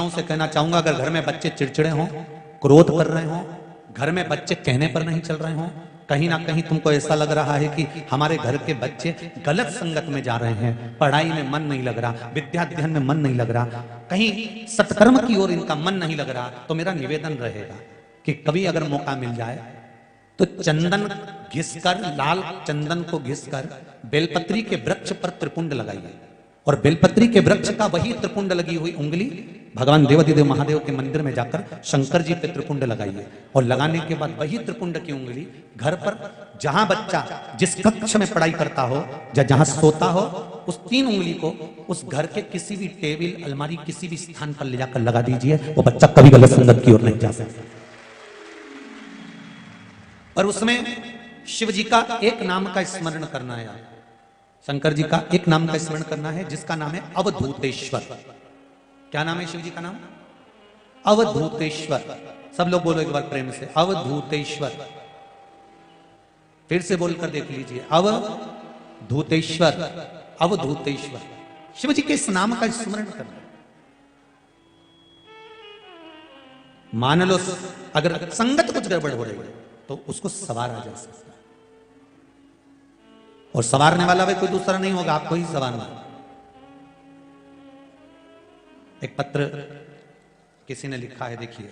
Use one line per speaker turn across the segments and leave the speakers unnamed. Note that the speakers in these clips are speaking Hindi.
माताओं से कहना चाहूंगा, अगर घर में बच्चे चिड़चिड़े हों, क्रोध कर रहे हों, घर में बच्चे कहने पर नहीं चल रहे हों, कहीं ना कहीं तुमको ऐसा लग रहा है कि हमारे घर के बच्चे गलत संगत में जा रहे हैं, पढ़ाई में मन नहीं लग रहा, विद्या अध्ययन में मन नहीं लग रहा, कहीं सत्कर्म की ओर इनका मन नहीं लग रहा, तो मेरा निवेदन रहेगा कि कभी अगर मौका मिल जाए तो चंदन घिसकर, लाल चंदन को घिसकर बेलपत्री के वृक्ष पर त्रिपुंड लगाइए, और बेलपत्री के वृक्ष का वही त्रिपुंड लगी हुई उंगली भगवान देवाधिदेव महादेव के मंदिर में जाकर शंकर जी पे त्रिपुंड लगाइए, और लगाने के बाद वही त्रिपुंड की उंगली घर पर जहां बच्चा जिस कक्ष में पढ़ाई करता हो या जहां सोता हो, उस 3 उंगली को उस घर के किसी भी टेबल, अलमारी, किसी भी स्थान पर ले जाकर लगा दीजिए। वो बच्चा कभी गलत संगत की ओर नहीं जा सकता। और उसमें शिव जी का एक नाम का स्मरण करना है, शंकर जी का एक नाम का स्मरण करना है, जिसका नाम है अवधूतेश्वर। क्या नाम है शिव जी का नाम? अवधूतेश्वर। सब लोग बोलो एक बार प्रेम से, अवधूतेश्वर। फिर से बोलकर देख लीजिए, अवधूतेश्वर, अवधूतेश्वर। शिव जी के इस नाम का स्मरण करना। मान लो अगर संगत कुछ गड़बड़ हो रही है तो उसको सवारा जा सकता है, और सवारने वाला भी कोई दूसरा नहीं होगा, आपको ही सवारना। एक पत्र किसी ने लिखा है, देखिए।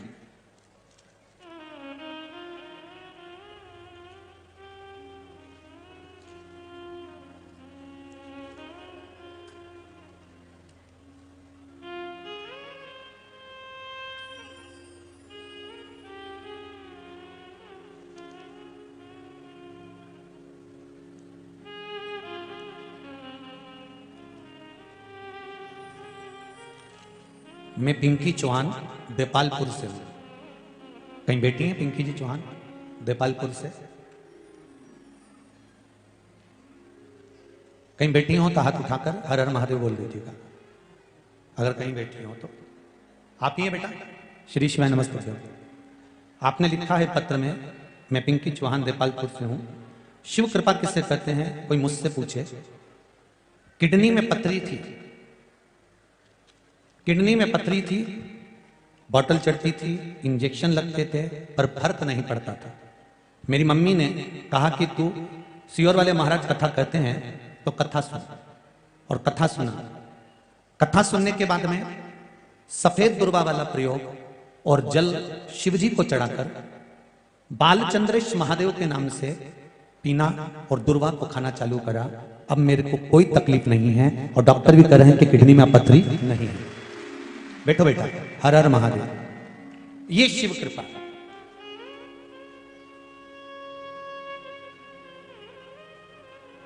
मैं पिंकी चौहान देपालपुर से हूं। कहीं बेटी हैं पिंकी जी चौहान देपालपुर से? कहीं बेटी हो तो हाथ उठाकर हर हर महादेव बोल दीजिएगा, अगर कहीं बेटी हो तो। आप ही हैं बेटा? श्री शिवाय नमस्ते। आपने लिखा है पत्र में, मैं पिंकी चौहान देपालपुर से हूं। शिव कृपा किससे करते हैं, कोई मुझसे पूछे। किडनी में पथरी थी, किडनी में पथरी थी, बॉटल चढ़ती थी, इंजेक्शन लगते थे, पर फर्क नहीं पड़ता था। मेरी मम्मी ने कहा कि तू सियोर वाले महाराज कथा कहते हैं तो कथा सुन, और कथा सुना। कथा सुनने के बाद में सफेद दुर्वा वाला प्रयोग और जल शिवजी को चढ़ाकर बालचंद्रेश महादेव के नाम से पीना और दुर्वा को खाना चालू करा। अब मेरे को कोई तकलीफ नहीं है, और डॉक्टर भी कह रहे हैं कि किडनी में पथरी नहीं है। बैठो बेटा, हर हर महादेव। ये शिव कृपा।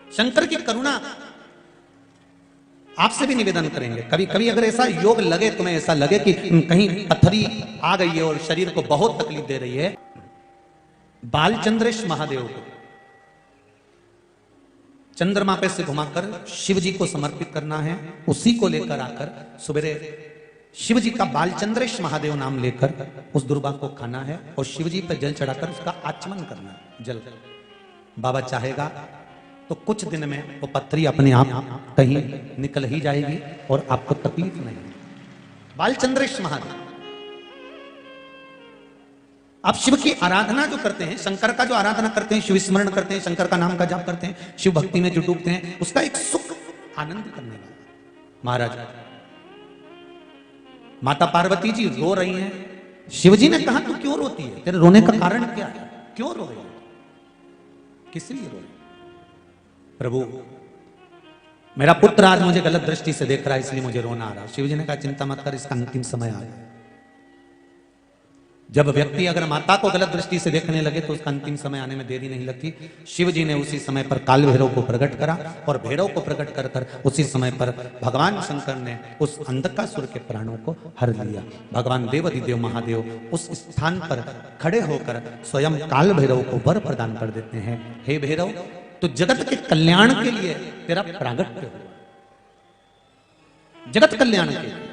शंकर की करुणा। आपसे भी निवेदन करेंगे, कभी कभी अगर ऐसा योग लगे, तुम्हें ऐसा लगे कि कहीं पथरी आ गई है और शरीर को बहुत तकलीफ दे रही है, बालचंद्रेश महादेव को चंद्रमा पे से घुमाकर शिव जी को समर्पित करना है। उसी को लेकर आकर सुबह शिव जी का बालचंद्रेश महादेव नाम लेकर उस दुर्वा को खाना है, और शिव जी पर जल चढ़ाकर उसका आचमन करना है। जल बाबा चाहेगा तो कुछ दिन में वो पथरी अपने आप कहीं निकल ही जाएगी और आपको तकलीफ नहीं। बालचंद्रेश महादेव। आप शिव की आराधना जो करते हैं, शंकर का जो आराधना करते हैं, शिव स्मरण करते हैं, शंकर का नाम का जाप करते हैं, शिव भक्ति में जो डूबते हैं, उसका एक सुख आनंद करने वाला महाराज। माता पार्वती जी रो रही हैं, शिवजी ने कहा तू क्यों रोती है, तेरे रोने का कारण क्या है, क्यों रो रही है, किस लिए रो रही है? प्रभु मेरा पुत्र आज मुझे गलत दृष्टि से देख रहा है, इसलिए मुझे रोना आ रहा है। शिवजी ने कहा चिंता मत कर, इसका अंतिम समय आ गया। जब व्यक्ति अगर माता को गलत दृष्टि से देखने लगे तो उसका अंतिम समय आने में देरी नहीं लगती। शिव जी ने उसी समय पर काल भैरव को प्रकट करा, और भैरव को प्रकट कर कर उसी समय पर भगवान शंकर ने उस अंधकासुर के प्राणों को हर लिया। भगवान देवाधिदेव महादेव उस स्थान पर खड़े होकर स्वयं काल भैरव को वर प्रदान कर देते हैं, हे भैरव तो जगत के कल्याण के लिए तेरा प्रागट्य हो, जगत कल्याण के लिए।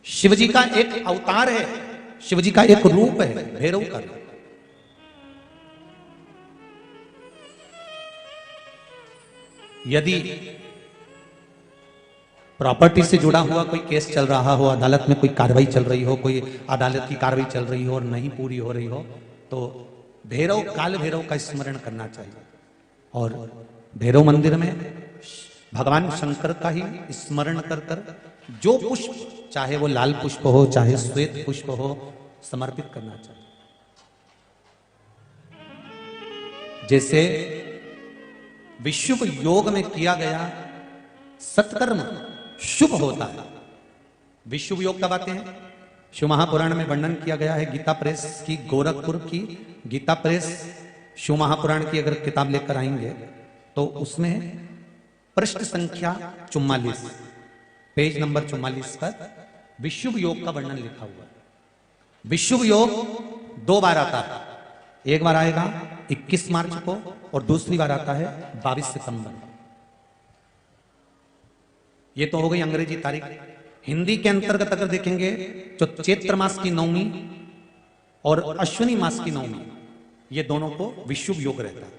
शिवजी का एक अवतार है, शिवजी का एक रूप है भैरव का। यदि प्रॉपर्टी से जुड़ा हुआ कोई केस चल रहा हो, अदालत में कोई कार्रवाई चल रही हो, कोई अदालत की कार्रवाई चल रही हो और नहीं पूरी हो रही हो, तो भैरव, काल भैरव का स्मरण करना चाहिए। और भैरव मंदिर में भगवान शंकर का ही स्मरण कर कर जो पुष्प, चाहे वो लाल पुष्प हो चाहे श्वेत पुष्प हो, समर्पित करना चाहिए। जैसे विशुभ योग में किया गया सत्कर्म शुभ होता है। विशुभ योग कब आते हैं? शिव महापुराण में वर्णन किया गया है। गीता प्रेस की, गोरखपुर की गीता प्रेस शिव महापुराण की अगर किताब लेकर आएंगे तो उसमें पृष्ठ संख्या 44, पेज नंबर 44 पर विशुभ योग का वर्णन लिखा हुआ है। विशुभ योग 2 बार आता है। एक बार आएगा 21 मार्च को और दूसरी बार आता है 22 सितंबर। ये तो हो गई अंग्रेजी तारीख। हिंदी के अंतर्गत अगर देखेंगे तो चैत्र मास की नवमी और अश्विनी मास की नवमी, ये दोनों को विशुभ योग रहता है।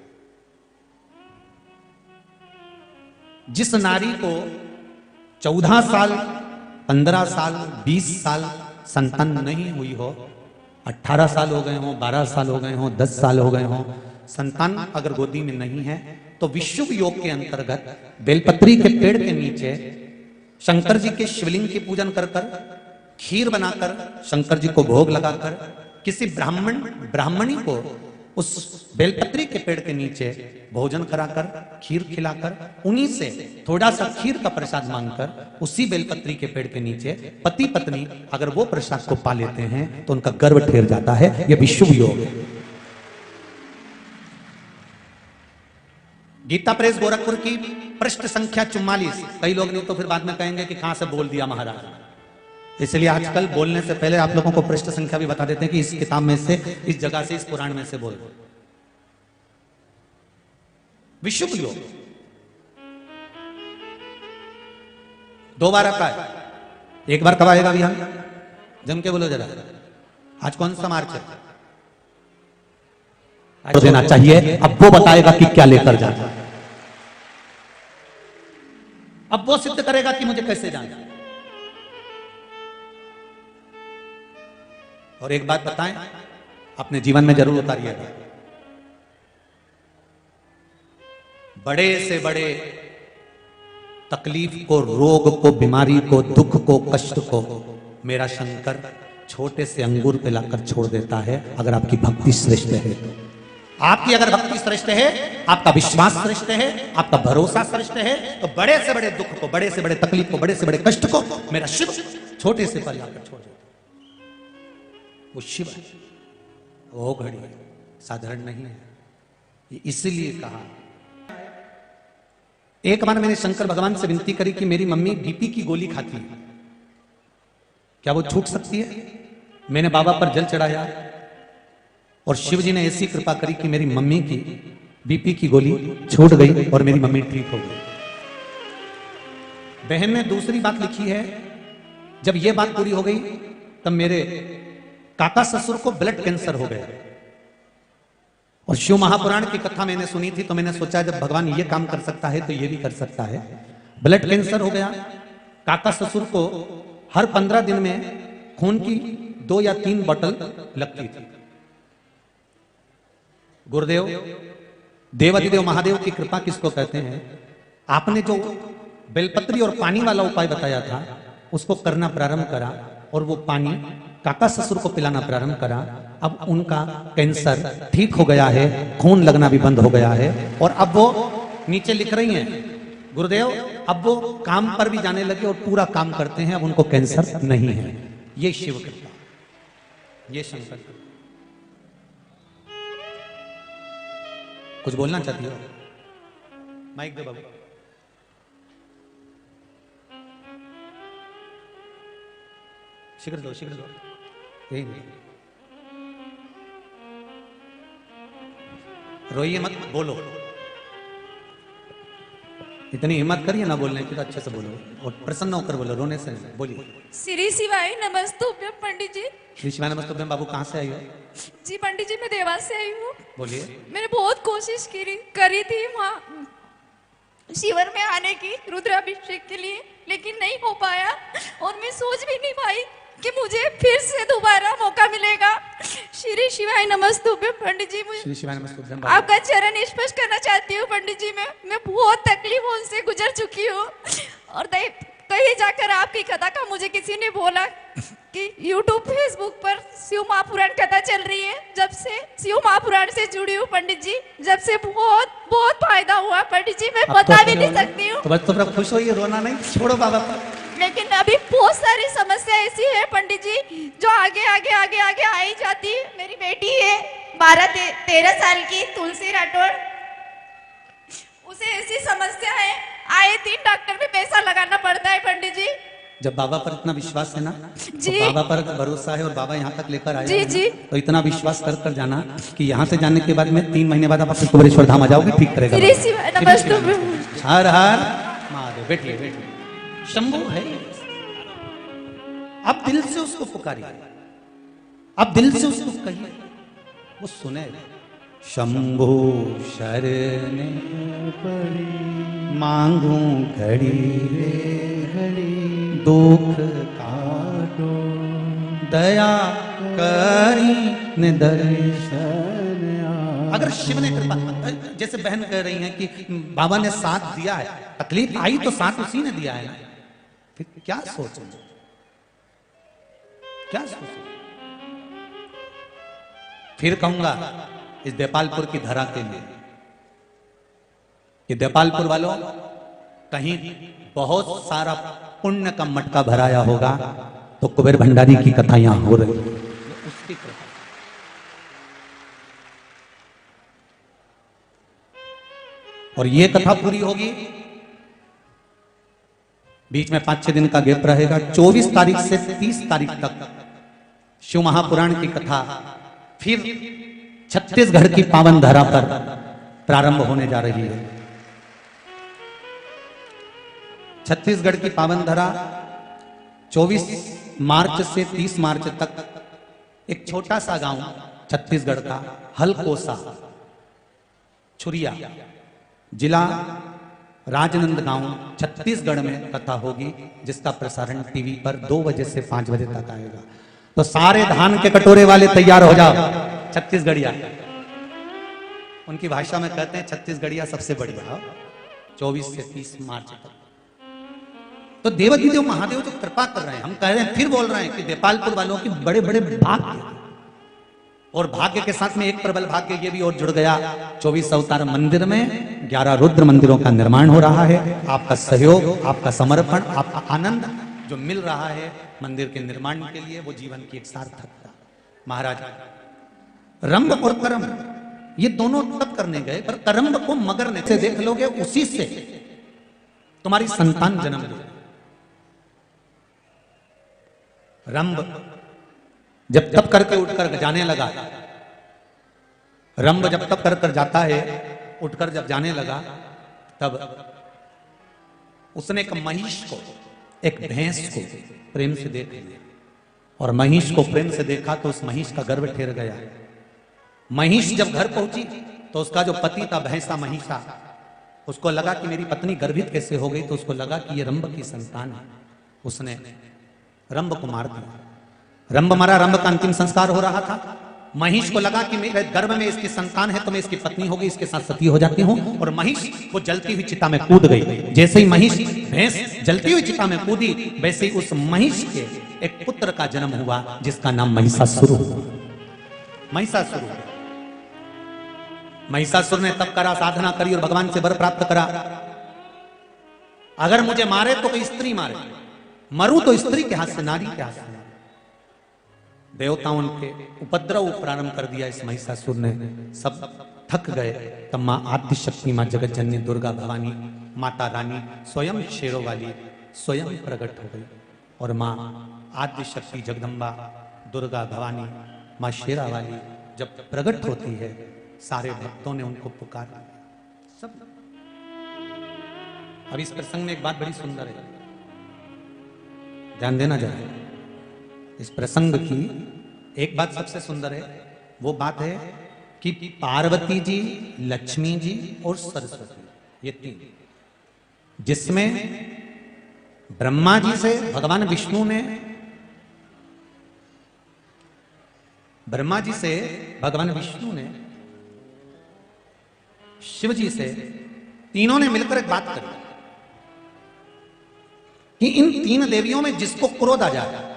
जिस नारी को 14 साल, 15 साल, 20 साल संतान नहीं हुई हो, 18 साल हो गए हो, 12 साल हो गए हो, 10 साल हो गए हो, संतान अगर गोदी में नहीं है, तो विशुभ योग के अंतर्गत बेलपत्री के पेड़ के नीचे शंकर जी के शिवलिंग की पूजन कर कर, खीर बनाकर शंकर जी को भोग लगाकर, किसी ब्राह्मणी को उस बेलपत्री के पेड़ के नीचे भोजन कराकर, खीर खिलाकर, उन्हीं से थोड़ा सा खीर का प्रसाद मांगकर, उसी बेलपत्री के पेड़ के नीचे पति पत्नी अगर वो प्रसाद को पा लेते हैं तो उनका गर्भ ठहर जाता है। यह विशुभ योग है। गीता प्रेस गोरखपुर की पृष्ठ संख्या 44। कई लोग नहीं तो फिर बाद में कहेंगे कि कहां से बोल दिया महाराज, इसलिए आजकल बोलने से पहले आप लोगों को पृष्ठ संख्या भी बता देते हैं कि इस किताब में से, इस जगह से, इस पुराण में से बोल। विशुभ योग 2 बार आता है। एक बार कब आएगा भैया? जम के बोलो जरा। आज कौन सा मार्च है? तो देना चाहिए। अब वो बताएगा कि क्या लेकर जाना, अब वो सिद्ध करेगा कि मुझे कैसे जाना। और एक बात बताएं, अपने जीवन में जरूर उतारिएगा। बड़े से बड़े तकलीफ को, रोग को, बीमारी को, दुख को, कष्ट को मेरा शंकर छोटे से अंगूर पे लाकर छोड़ देता है, अगर आपकी भक्ति श्रेष्ठ है तो। आपकी अगर भक्ति श्रेष्ठ है, आपका विश्वास श्रेष्ठ है, आपका भरोसा श्रेष्ठ है, तो बड़े से बड़े दुख को, बड़े से बड़े तकलीफ को, बड़े से बड़े कष्ट को मेरा शिव छोटे से पर लाकर छोड़ देता है। वो शिव है, वो घड़ी है, साधारण नहीं है। इसलिए कहा, एक बार मैंने शंकर भगवान से विनती करी कि मेरी मम्मी बीपी की गोली खाती है, क्या वो छूट सकती है? मैंने बाबा पर जल चढ़ाया और शिव जी ने ऐसी कृपा करी कि मेरी मम्मी की बीपी की गोली छूट गई और मेरी मम्मी ठीक हो गई। बहन ने दूसरी बात लिखी है, जब यह बात पूरी हो गई तब मेरे काका ससुर को ब्लड कैंसर हो गया। और शिव महापुराण की कथा मैंने सुनी थी तो मैंने सोचा जब भगवान ये काम कर सकता है तो ये भी कर सकता है। ब्लड कैंसर हो गया। काका ससुर को हर 15 दिन में खून की 2 या 3 बोतल लगती थी। गुरुदेव, देवाधिदेव महादेव की कृपा किसको कहते हैं? आपने जो बेलपत्री और पानी वाला उपाय बताया था उसको करना प्रारंभ करा और वो पानी काका ससुर को पिलाना प्रारंभ करा। अब उनका कैंसर ठीक हो गया है, खून लगना भी बंद हो गया है। और अब वो नीचे लिख रही हैं, गुरुदेव अब वो काम पर भी जाने लगे और पूरा काम करते हैं, अब उनको कैंसर नहीं है। ये शिव कृपा, ये शंकर कृपा। कुछ बोलना चाहती हो? माइक दे बाबू। शीघ्र दो, शीघ्र दो। यही रोइए मत, बोलो। इतनी हिम्मत करिए ना बोलने की तो अच्छे से बोलो और प्रसन्न होकर बोलो, रोने से नहीं। बोलिए।
श्री शिवाय नमस्तुभ्यम पंडित जी।
श्री शिवाय नमस्तुभ्यम। बाबू कहाँ से आई हो?
जी पंडित जी, मैं देवास से आई हूँ।
बोलिए।
मैंने बहुत कोशिश करी थी वहाँ शिविर में आने की, रुद्राभिषेक के लिए, लेकिन नहीं हो पाया और मैं सोच भी नहीं पाई कि मुझे फिर से दोबारा मौका मिलेगा। श्री शिवाय नमस्तुभ्यं पंडित जी।
श्री शिवाय नमस्तुभ्यं।
आपका चरण स्पर्श करना चाहती हूँ पंडित जी। मैं बहुत तकलीफों से गुजर चुकी हूँ और कहीं जाकर आपकी कथा का मुझे किसी ने बोला कि YouTube फेसबुक पर शिव महापुराण कथा चल रही है। जब से शिव महापुराण से जुड़ी हूँ पंडित जी, जब से बहुत बहुत फायदा हुआ पंडित जी, मैं बता भी नहीं सकती हूँ।
तो बस तुम खुश हो, ये रोना नहीं, छोड़ो बाबा पर।
लेकिन अभी बहुत सारी समस्या ऐसी है पंडित जी जो आगे आगे आगे आगे आई जाती है। मेरी बेटी है 12-13 साल की, तुलसी राठौड़, उसे ऐसी समस्या है, आए 3 डॉक्टर में पैसा लगाना पड़ता है पंडित जी।
जब बाबा पर इतना विश्वास है ना,
जी।
तो बाबा पर भरोसा है और बाबा यहाँ तक लेकर आए
जी,
हैं ना,
जी।
तो इतना विश्वास कर कर जाना कि यहाँ से जाने के बाद में 3 महीने बाद आप अपने कुबेरेश्वर धाम आ जाओगे, ठीक करेगा
श्री शिवाय नमस्तुभ्यं।
हर हर महादेव। बैठिए बैठिए। शंभू है, आप दिल से उसको पुकारिए, आप दिल से उसको कहिए, वो सुने। शंभू शरण पड़ी मांगू घड़ी रे घड़ी, दुख काटो दया करी ने दर्शन। अगर शिव ने कृपा, जैसे बहन कह रही हैं कि बाबा ने साथ दिया है, तकलीफ आई तो साथ उसी ने दिया है ना, फिर क्या सोचो, क्या सोचो। फिर कहूंगा इस देपालपुर की धरा के लिए कि देपालपुर वालों, कहीं बहुत सारा पुण्य का मटका भराया होगा तो कुबेर भंडारी की कथा यहां हो रही है, उसकी कृपा। और ये कथा पूरी होगी, बीच में 5-6 दिन का गैप रहेगा। 24 तारीख से 30 तारीख तक शिव महापुराण की कथा फिर छत्तीसगढ़ की पावन धरा पर प्रारंभ होने जा रही है। छत्तीसगढ़ की पावन धरा 24 मार्च से 30 मार्च तक एक छोटा सा गांव छत्तीसगढ़ का हलकोसा, छुरिया, जिला राजनांदगांव, छत्तीसगढ़ में कथा होगी, जिसका प्रसारण टीवी पर 2 बजे से 5 बजे तक आएगा। तो सारे धान के कटोरे वाले तैयार हो जाओ। छत्तीसगढ़िया, उनकी भाषा में कहते हैं छत्तीसगढ़िया सबसे बढ़िया। 24 से 30 मार्च तक तो देवती देव महादेव जो कृपा कर रहे हैं, हम कह रहे हैं, फिर बोल रहे हैं कि देपालपुर वालों की बड़े बड़े भाग्य, और भाग्य के साथ में एक प्रबल भाग्य ये भी और जुड़ गया। 24 अवतार मंदिर में 11 रुद्र मंदिरों का निर्माण हो रहा है। आपका सहयोग, आपका समर्पण, आपका आनंद जो मिल रहा है मंदिर के निर्माण के लिए, वो जीवन की एक सार्थकता। महाराज, रंभ और करम ये दोनों तब करने गए, पर करम को मगर ने से देख लोगे, उसी से तुम्हारी संतान जन्म ले। रंभ जब तप करके उठकर जाने लगा, रंभ जब तप कर कर जाता है, उठकर जब जाने लगा, तब उसने एक महिष को, एक भैंस को प्रेम से देख लिया, और महिष को प्रेम से देखा तो उस महिष का गर्भ ठेर गया। महिष जब घर पहुंची तो उसका जो पति था, भैंसा महिषा, उसको लगा कि मेरी पत्नी गर्भित कैसे हो गई, तो उसको लगा कि ये रंभ की संतान है। उसने रंभ को मार दिया। रंभ मरा, रंभ का अंतिम संस्कार हो रहा था। महिष को लगा कि मेरे गर्भ में इसकी संतान है तो मैं इसकी पत्नी होगी, इसके साथ सती हो जाती हूं, और महिष वो जलती हुई चिता में कूद गई। जैसे ही महिष भैंस जलती हुई चिता में कूदी, वैसे ही उस महिष के एक पुत्र का जन्म हुआ, जिसका नाम महिषासुर हुआ। महिषासुर, महिषासुर ने तप करा, साधना करी और भगवान से वर प्राप्त करा, अगर मुझे मारे तो कोई स्त्री मारे, मरू तो स्त्री के हाथ से, नारी के हाथ से। देवताओं के उपद्रव प्रारंभ कर दिया इस महिषासुर ने, सब थक गए। तब मां आदि शक्ति, मां जगत जननी दुर्गा भवानी, माता रानी स्वयं शेरों वाली स्वयं प्रकट हो गई, और मां आदि शक्ति जगदम्बा दुर्गा भवानी मां शेरा वाली जब प्रकट होती है, सारे भक्तों ने उनको पुकारा। सब अब इस प्रसंग में एक बात बड़ी सुंदर है, ध्यान देना जरा। इस प्रसंग की एक बात सबसे सुंदर है, वो बात है कि पार्वती जी, लक्ष्मी जी और सरस्वती, ये 3, जिसमें ब्रह्मा जी से भगवान विष्णु ने, ब्रह्मा जी से भगवान विष्णु ने शिव जी से, तीनों ने मिलकर एक बात करी कि इन तीन देवियों में जिसको क्रोध आ जाए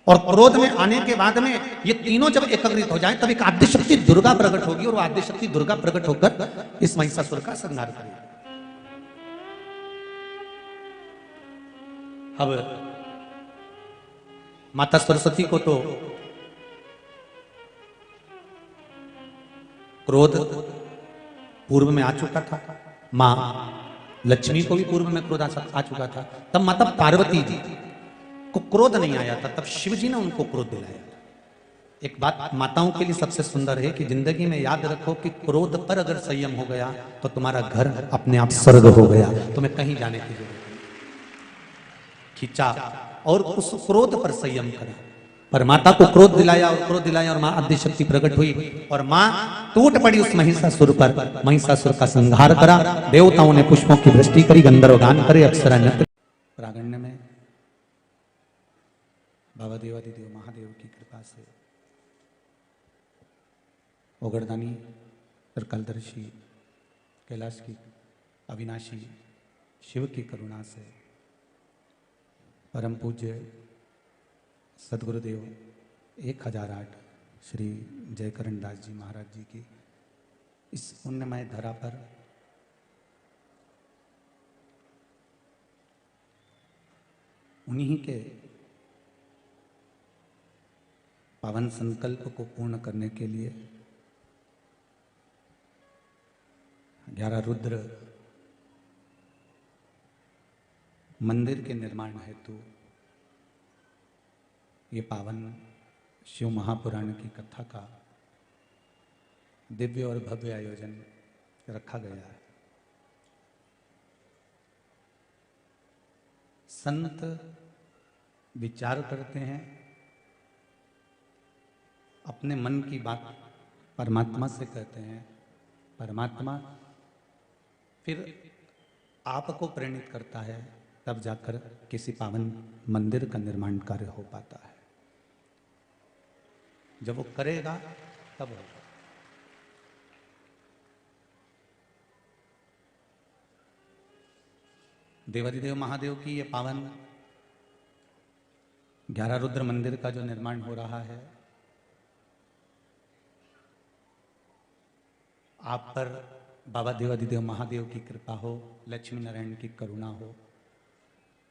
और क्रोध में आने के बाद में ये तीनों जब एकत्रित हो जाए तब एक आद्यशक्ति दुर्गा प्रकट होगी और वो आद्यशक्ति दुर्गा प्रकट होकर इस महिषासुर का संहार करेगी। अब माता सरस्वती को तो क्रोध पूर्व में आ चुका था, मां लक्ष्मी को भी पूर्व में क्रोध आ चुका था, तब माता पार्वती जी को क्रोध नहीं आया था, तब शिव जी ने उनको क्रोध दिलाया था। एक बात माताओं के लिए सबसे सुंदर है कि जिंदगी में याद रखो कि क्रोध पर अगर संयम हो गया तो तुम्हारा घर अपने आप स्वर्ग हो गया, तुम्हें कहीं जाने की जरूरत नहीं। खींचा और उस क्रोध पर संयम करा, पर माता को क्रोध दिलाया और क्रोध दिलाया और मां आद्यशक्ति प्रकट हुई और मां टूट पड़ी उस महिषासुर पर, महिषासुर का संहार करा। देवताओं ने पुष्पों की वृष्टि करी, गंधर्व गान करे, अप्सरा नृत्य। प्रागण्य में बाबा देवादिदेव महादेव की कृपा से ओगरदानी त्रिकालदर्शी कैलाश की अविनाशी शिव की करुणा से परम पूज्य सदगुरुदेव 1008 श्री जयकरण दास जी महाराज जी की इस पुण्यमय धरा पर उन्हीं के पावन संकल्प को पूर्ण करने के लिए 11 रुद्र मंदिर के निर्माण हेतु ये पावन शिव महापुराण की कथा का दिव्य और भव्य आयोजन रखा गया है। संत विचार करते हैं, अपने मन की बात परमात्मा से कहते हैं, परमात्मा फिर आपको प्रेरित करता है, तब जाकर किसी पावन मंदिर का निर्माण कार्य हो पाता है। जब वो करेगा तब होगा। देवादिदेव महादेव की ये पावन 11 रुद्र मंदिर का जो निर्माण हो रहा है, आप पर बाबा देवादिदेव महादेव की कृपा हो, लक्ष्मी नारायण की करुणा हो,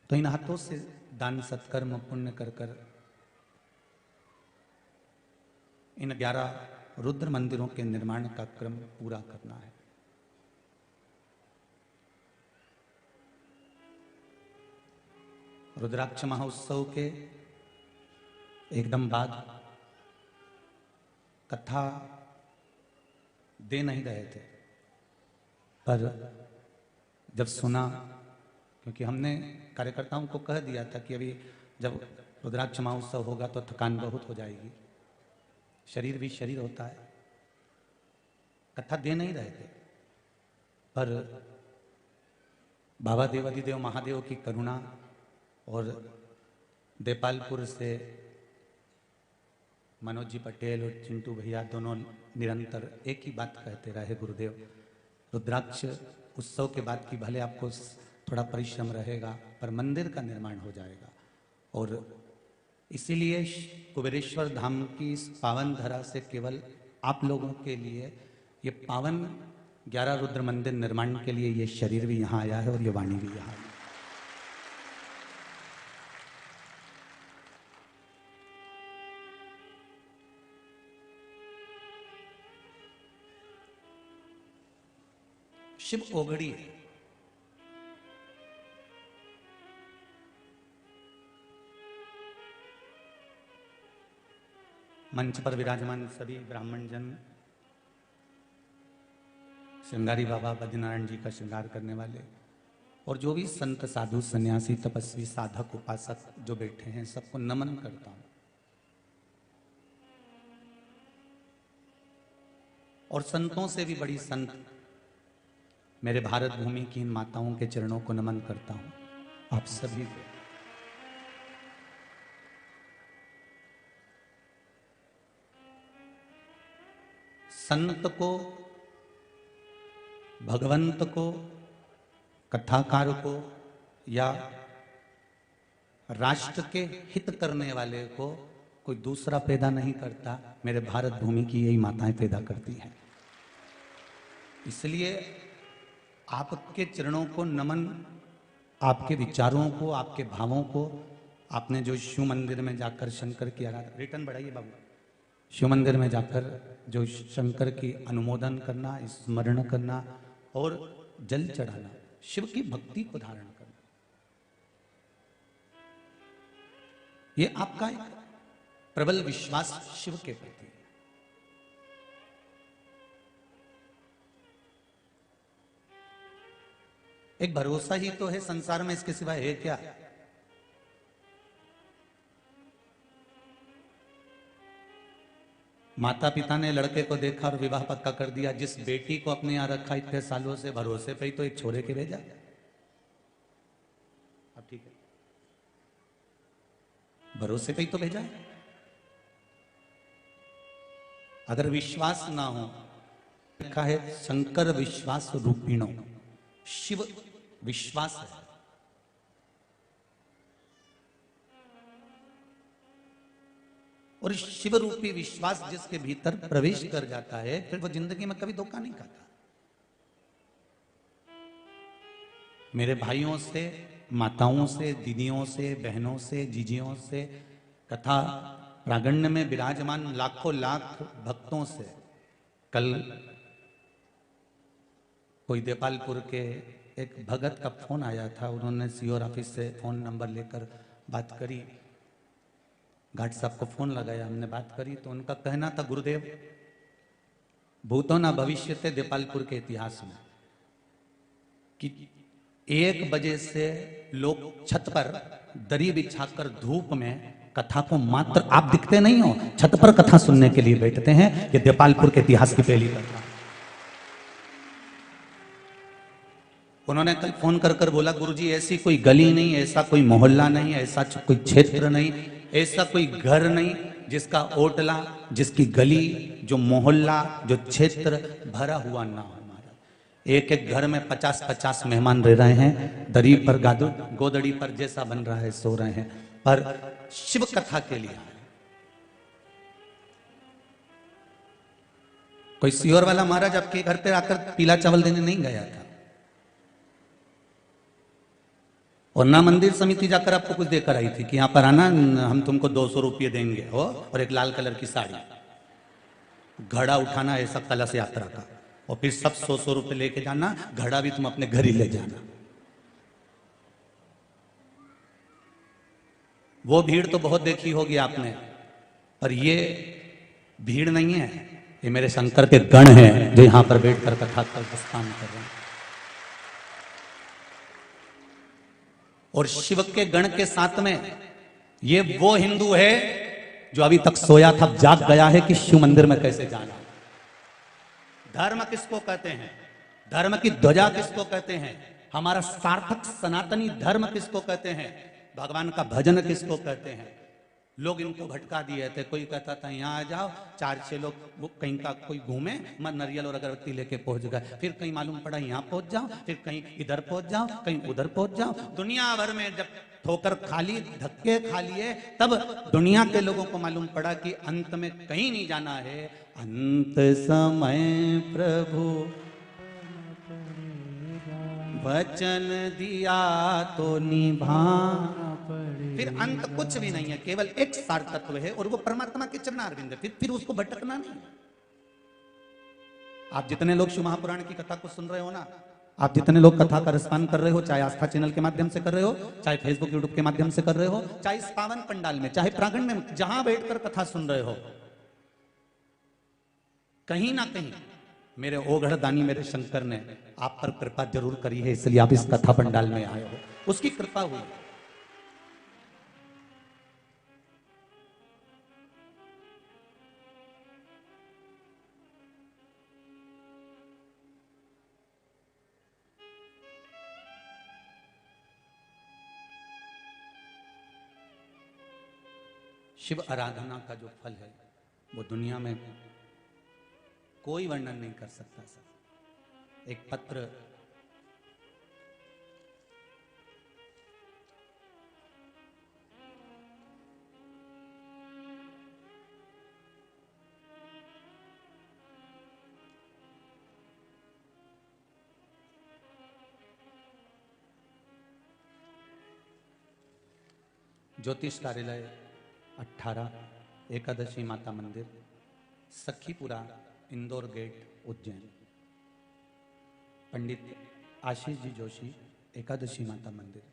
तो इन हाथों से दान सत्कर्म पुण्य कर कर इन 11 रुद्र मंदिरों के निर्माण का क्रम पूरा करना है। रुद्राक्ष महोत्सव के एकदम बाद कथा दे नहीं रहे थे, पर जब सुना, क्योंकि हमने कार्यकर्ताओं को कह दिया था कि अभी जब रुद्राक्ष महोत्सव होगा तो थकान बहुत हो जाएगी, शरीर भी शरीर होता है, कथा दे नहीं रहे थे, पर बाबा देवादिदेव महादेव की करुणा और देपालपुर से मनोज जी पटेल और चिंटू भैया दोनों निरंतर एक ही बात कहते रहे, गुरुदेव रुद्राक्ष उत्सव के बाद की भले आपको थोड़ा परिश्रम रहेगा पर मंदिर का निर्माण हो जाएगा। और इसीलिए कुबेरेश्वर धाम की इस पावन धरा से केवल आप लोगों के लिए ये पावन 11 रुद्र मंदिर निर्माण के लिए ये शरीर भी यहाँ आया है और ये वाणी भी यहाँ आई है। शिव ओगड़ी है, मंच पर विराजमान सभी ब्राह्मण जन, श्रृंगारी बाबा बद्रीनारायण जी का श्रृंगार करने वाले और जो भी संत साधु सन्यासी तपस्वी साधक उपासक जो बैठे हैं, सबको नमन करता हूं। और संतों से भी बड़ी संत मेरे भारत भूमि की इन माताओं के चरणों को नमन करता हूं। आप सभी को संत को, भगवंत को, कथाकार को या राष्ट्र के हित करने वाले को कोई दूसरा पैदा नहीं करता, मेरे भारत भूमि की यही माताएं पैदा करती हैं। इसलिए आपके चरणों को नमन, आपके विचारों को, आपके भावों को। आपने जो शिव मंदिर में जाकर शंकर की आराधना, रिटर्न बढ़ाइए बाबू, शिव मंदिर में जाकर जो शंकर की अनुमोदन करना, स्मरण करना और जल चढ़ाना, शिव की भक्ति को धारण करना, ये आपका एक प्रबल विश्वास शिव के प्रति है। एक भरोसा ही तो है संसार में, इसके सिवा है क्या? माता पिता ने लड़के को देखा और विवाह पक्का कर दिया। जिस बेटी को अपने यहां रखा इतने सालों से, भरोसे पे ही तो एक छोरे के भेजा। अब ठीक है, भरोसे पे ही तो भेजा है। अगर विश्वास ना हो, लिखा है शंकर विश्वास रूपिणो, शिव विश्वास है। और शिव रूपी विश्वास जिसके भीतर प्रवेश कर जाता है, फिर वो जिंदगी में कभी धोखा नहीं खाता। मेरे भाइयों से, माताओं से, दीदियों से, बहनों से, जीजियों से, तथा प्रांगण्य में विराजमान लाखों लाख भक्तों से कल कोई देपालपुर के एक भगत का फोन आया था। उन्होंने सीओर ऑफिस से फोन नंबर लेकर बात करी, घाट साहब को फोन लगाया, हमने बात करी तो उनका कहना था, गुरुदेव भूतो ना भविष्य थे देपालपुर के इतिहास में कि 1 बजे से लोग छत पर दरी बिछाकर धूप में कथा को, मात्र आप दिखते नहीं हो, छत पर कथा सुनने के लिए बैठते हैं। ये देपालपुर के इतिहास की पहली कथा। उन्होंने कल फोन कर कर बोला, गुरुजी ऐसी कोई गली नहीं, ऐसा कोई मोहल्ला नहीं, ऐसा कोई क्षेत्र नहीं, ऐसा कोई घर नहीं जिसका ओटला, जिसकी गली, जो मोहल्ला, जो क्षेत्र भरा हुआ ना हो। हमारा एक एक घर में 50-50 मेहमान रह रहे हैं, दरी पर गोदड़ी पर जैसा बन रहा है सो रहे हैं, पर शिव कथा के लिए। कोई सीहोर वाला महाराज आपके घर पे आकर पीला चावल देने नहीं गया था, और ना मंदिर समिति जाकर आपको कुछ देकर आई थी कि यहां पर आना, हम तुमको 200 रुपये देंगे हो और एक लाल कलर की साड़ी, घड़ा उठाना ऐसा कलश यात्रा का, और फिर सब 100-100 रुपये लेके जाना, घड़ा भी तुम अपने घर ही ले जाना। वो भीड़ तो बहुत देखी होगी आपने, पर ये भीड़ नहीं है, ये मेरे शंकर के गण हैं जो यहां पर बैठकर कथा कर प्रस्थान कर रहे हैं। और शिव के गण के साथ में ये वो हिंदू है जो अभी तक सोया था, जाग गया है कि शिव मंदिर में कैसे जाना। धर्म किसको कहते हैं, धर्म की ध्वजा किसको कहते हैं, हमारा सार्थक सनातनी धर्म किसको कहते हैं, भगवान का भजन किसको कहते हैं। लोग इनको भटका दिए थे। कोई कहता था यहाँ आ जाओ, 4-6 लोग कहीं का कोई घूमे, मैं नारियल और अगरबत्ती लेके पहुंच गए, फिर कहीं मालूम पड़ा यहाँ पहुंच जाओ, फिर कहीं इधर पहुंच जाओ, कहीं उधर पहुंच जाओ। दुनिया भर में जब ठोकर खा ली, धक्के खा लिए, तब दुनिया के लोगों को मालूम पड़ा कि अंत में कहीं नहीं जाना है। अंत समय प्रभु वचन दिया तो निभा, फिर अंत कुछ भी नहीं है, केवल एक सार तत्व है और वो परमात्मा के चरणारविंद है। फिर उसको भटकना नहीं। आप जितने लोग शिव महापुराण की कथा को सुन रहे हो ना, आप जितने लोग कथा का रसपान कर रहे हो, चाहे आस्था चैनल के माध्यम से कर रहे हो, चाहे फेसबुक यूट्यूब के माध्यम से कर रहे हो, चाहे इस पावन पंडाल में, चाहे प्रांगण में, जहां बैठकर कथा सुन रहे हो, कहीं ना कहीं मेरे ओघड़ दानी मेरे शंकर ने आप पर कृपा जरूर करी है, इसलिए आप इस कथा पंडाल में आए हो, उसकी कृपा हुई। शिव आराधना का जो फल है वो दुनिया में कोई वर्णन नहीं कर सकता सर। एक पत्र ज्योतिष कार्यालय 18 एकादशी माता मंदिर सखीपुरा इंदौर गेट उज्जैन। पंडित आशीष जी जोशी एकादशी माता मंदिर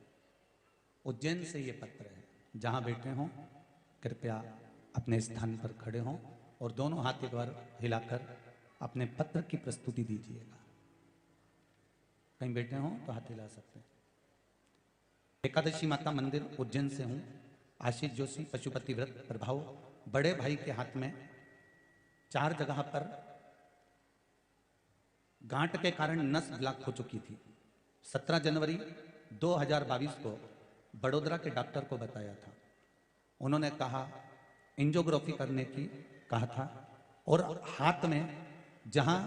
उज्जैन से ये पत्र है। जहां बैठे हों कृपया अपने स्थान पर खड़े हों और दोनों हाथ एक बार हिलाकर अपने पत्र की प्रस्तुति दीजिएगा। कहीं बैठे हों तो हाथ हिला सकते हैं। एकादशी माता मंदिर उज्जैन से हूं, आशीष जोशी। पशुपति व्रत प्रभाव। बड़े भाई के हाथ में 4 जगह पर गांठ के कारण नस ब्लॉक हो चुकी थी। 17 जनवरी 2022 को बड़ोदरा के डॉक्टर को बताया था। उन्होंने कहा एंजियोग्राफी करने की कहा था और हाथ में जहां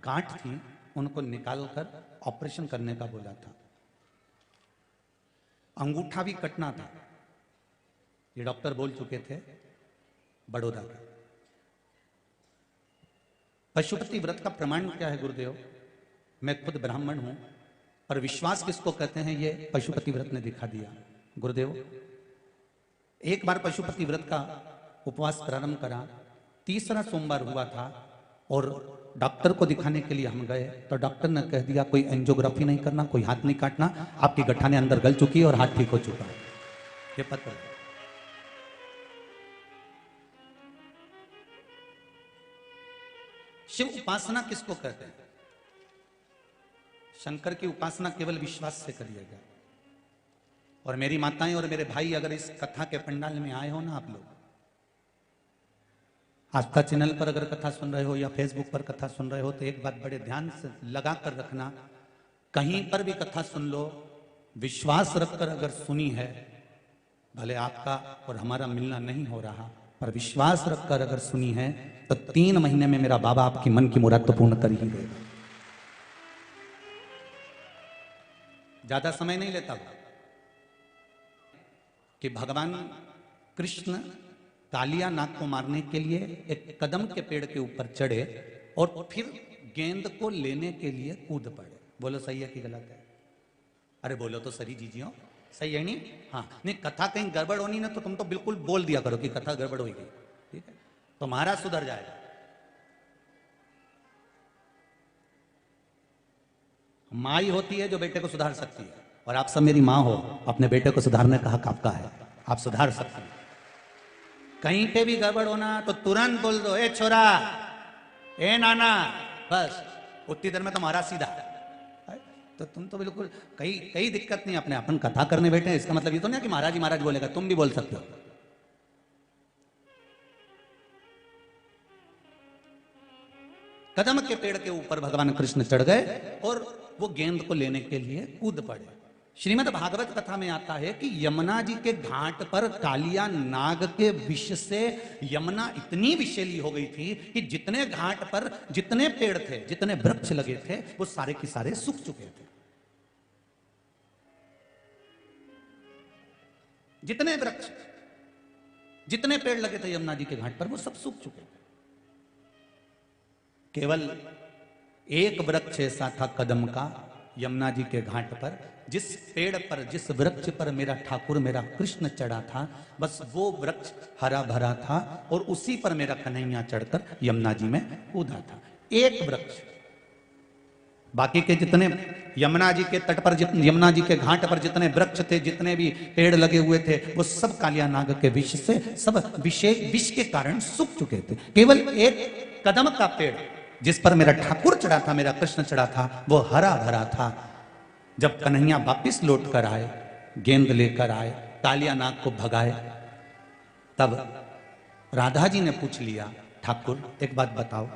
गांठ थी उनको निकालकर ऑपरेशन करने का बोला था। अंगूठा भी कटना था, ये डॉक्टर बोल चुके थे बड़ौदा के। पशुपति व्रत का प्रमाण क्या है गुरुदेव? मैं खुद ब्राह्मण हूं, पर विश्वास किसको कहते हैं ये पशुपति व्रत ने दिखा दिया। गुरुदेव एक बार पशुपति व्रत का उपवास प्रारंभ करा, 3रा सोमवार हुआ था और डॉक्टर को दिखाने के लिए हम गए तो डॉक्टर ने कह दिया कोई एंजियोग्राफी नहीं करना, कोई हाथ नहीं काटना, आपकी गठाने अंदर गल चुकी है और हाथ ठीक हो चुका है। ये पत्र है। शिव उपासना किसको कहते हैं? शंकर की उपासना केवल विश्वास से करिएगा। और मेरी माताएं और मेरे भाई अगर इस कथा के पंडाल में आए हो ना, आप लोग आस्था चैनल पर अगर कथा सुन रहे हो या फेसबुक पर कथा सुन रहे हो तो एक बात बड़े ध्यान से लगा कर रखना, कहीं पर भी कथा सुन लो, विश्वास रखकर अगर सुनी है, भले आपका और हमारा मिलना नहीं हो रहा, पर विश्वास रखकर अगर सुनी है तो 3 महीने में मेरा बाबा आपकी मन की मुराद तो पूर्ण कर ही देगा। ज्यादा समय नहीं लेता कि भगवान कृष्ण कालिया नाग को मारने के लिए एक कदम के पेड़ के ऊपर चढ़े और फिर गेंद को लेने के लिए कूद पड़े। बोलो सही है कि गलत है? अरे बोलो तो सही जीजियो, सही है नहीं? हाँ नहीं, कथा कहीं गड़बड़ होनी ना तो तुम तो बिल्कुल बोल दिया करो कि कथा गड़बड़ हो गई, ठीक है? तो महाराज सुधर जाएगा। माँ होती है जो बेटे को सुधार सकती है, और आप सब मेरी माँ हो, अपने बेटे को सुधारने का हक आपका है, आप सुधार सकते हैं। कहीं पे भी गड़बड़ होना तो तुरंत बोल दो, ए छोरा, ए नाना, बस उतनी देर में तुम्हारा सीधा। तो तुम तो बिल्कुल कई दिक्कत नहीं। अपने अपन कथा करने बैठे हैं, इसका मतलब ये तो नहीं कि महाराज ही महाराज बोलेगा, तुम भी बोल सकते हो। कदम के पेड़ के ऊपर भगवान कृष्ण चढ़ गए और वो गेंद को लेने के लिए कूद पड़े। श्रीमद् भागवत कथा में आता है कि यमुना जी के घाट पर कालिया नाग के विष से यमुना इतनी विषैली हो गई थी कि जितने घाट पर जितने पेड़ थे, जितने वृक्ष लगे थे, वो सारे के सारे सूख चुके थे। जितने वृक्ष, जितने पेड़ लगे थे यमुना जी के घाट पर, वो सब सूख चुके थे। केवल एक वृक्ष ऐसा था कदम का यमुना जी के घाट पर, जिस पेड़ पर, जिस वृक्ष पर मेरा ठाकुर, मेरा कृष्ण चढ़ा था, बस वो वृक्ष हरा भरा था और उसी पर मेरा कन्हैया चढ़कर यमुना जी में कूदा था। एक वृक्ष। बाकी के जितने यमुना जी के तट पर, यमुना जी के घाट पर जितने वृक्ष थे, जितने भी पेड़ लगे हुए थे, वो सब कालिया नाग के विष से, सब विष के कारण सूख चुके थे। केवल एक कदम का पेड़ जिस पर मेरा ठाकुर चढ़ा था, मेरा कृष्ण चढ़ा था, वो हरा भरा था। जब कन्हैया वापिस लौट कर आए, गेंद लेकर आए, कालिया नाग को भगाए, तब राधा जी ने पूछ लिया, ठाकुर एक बात बताओ,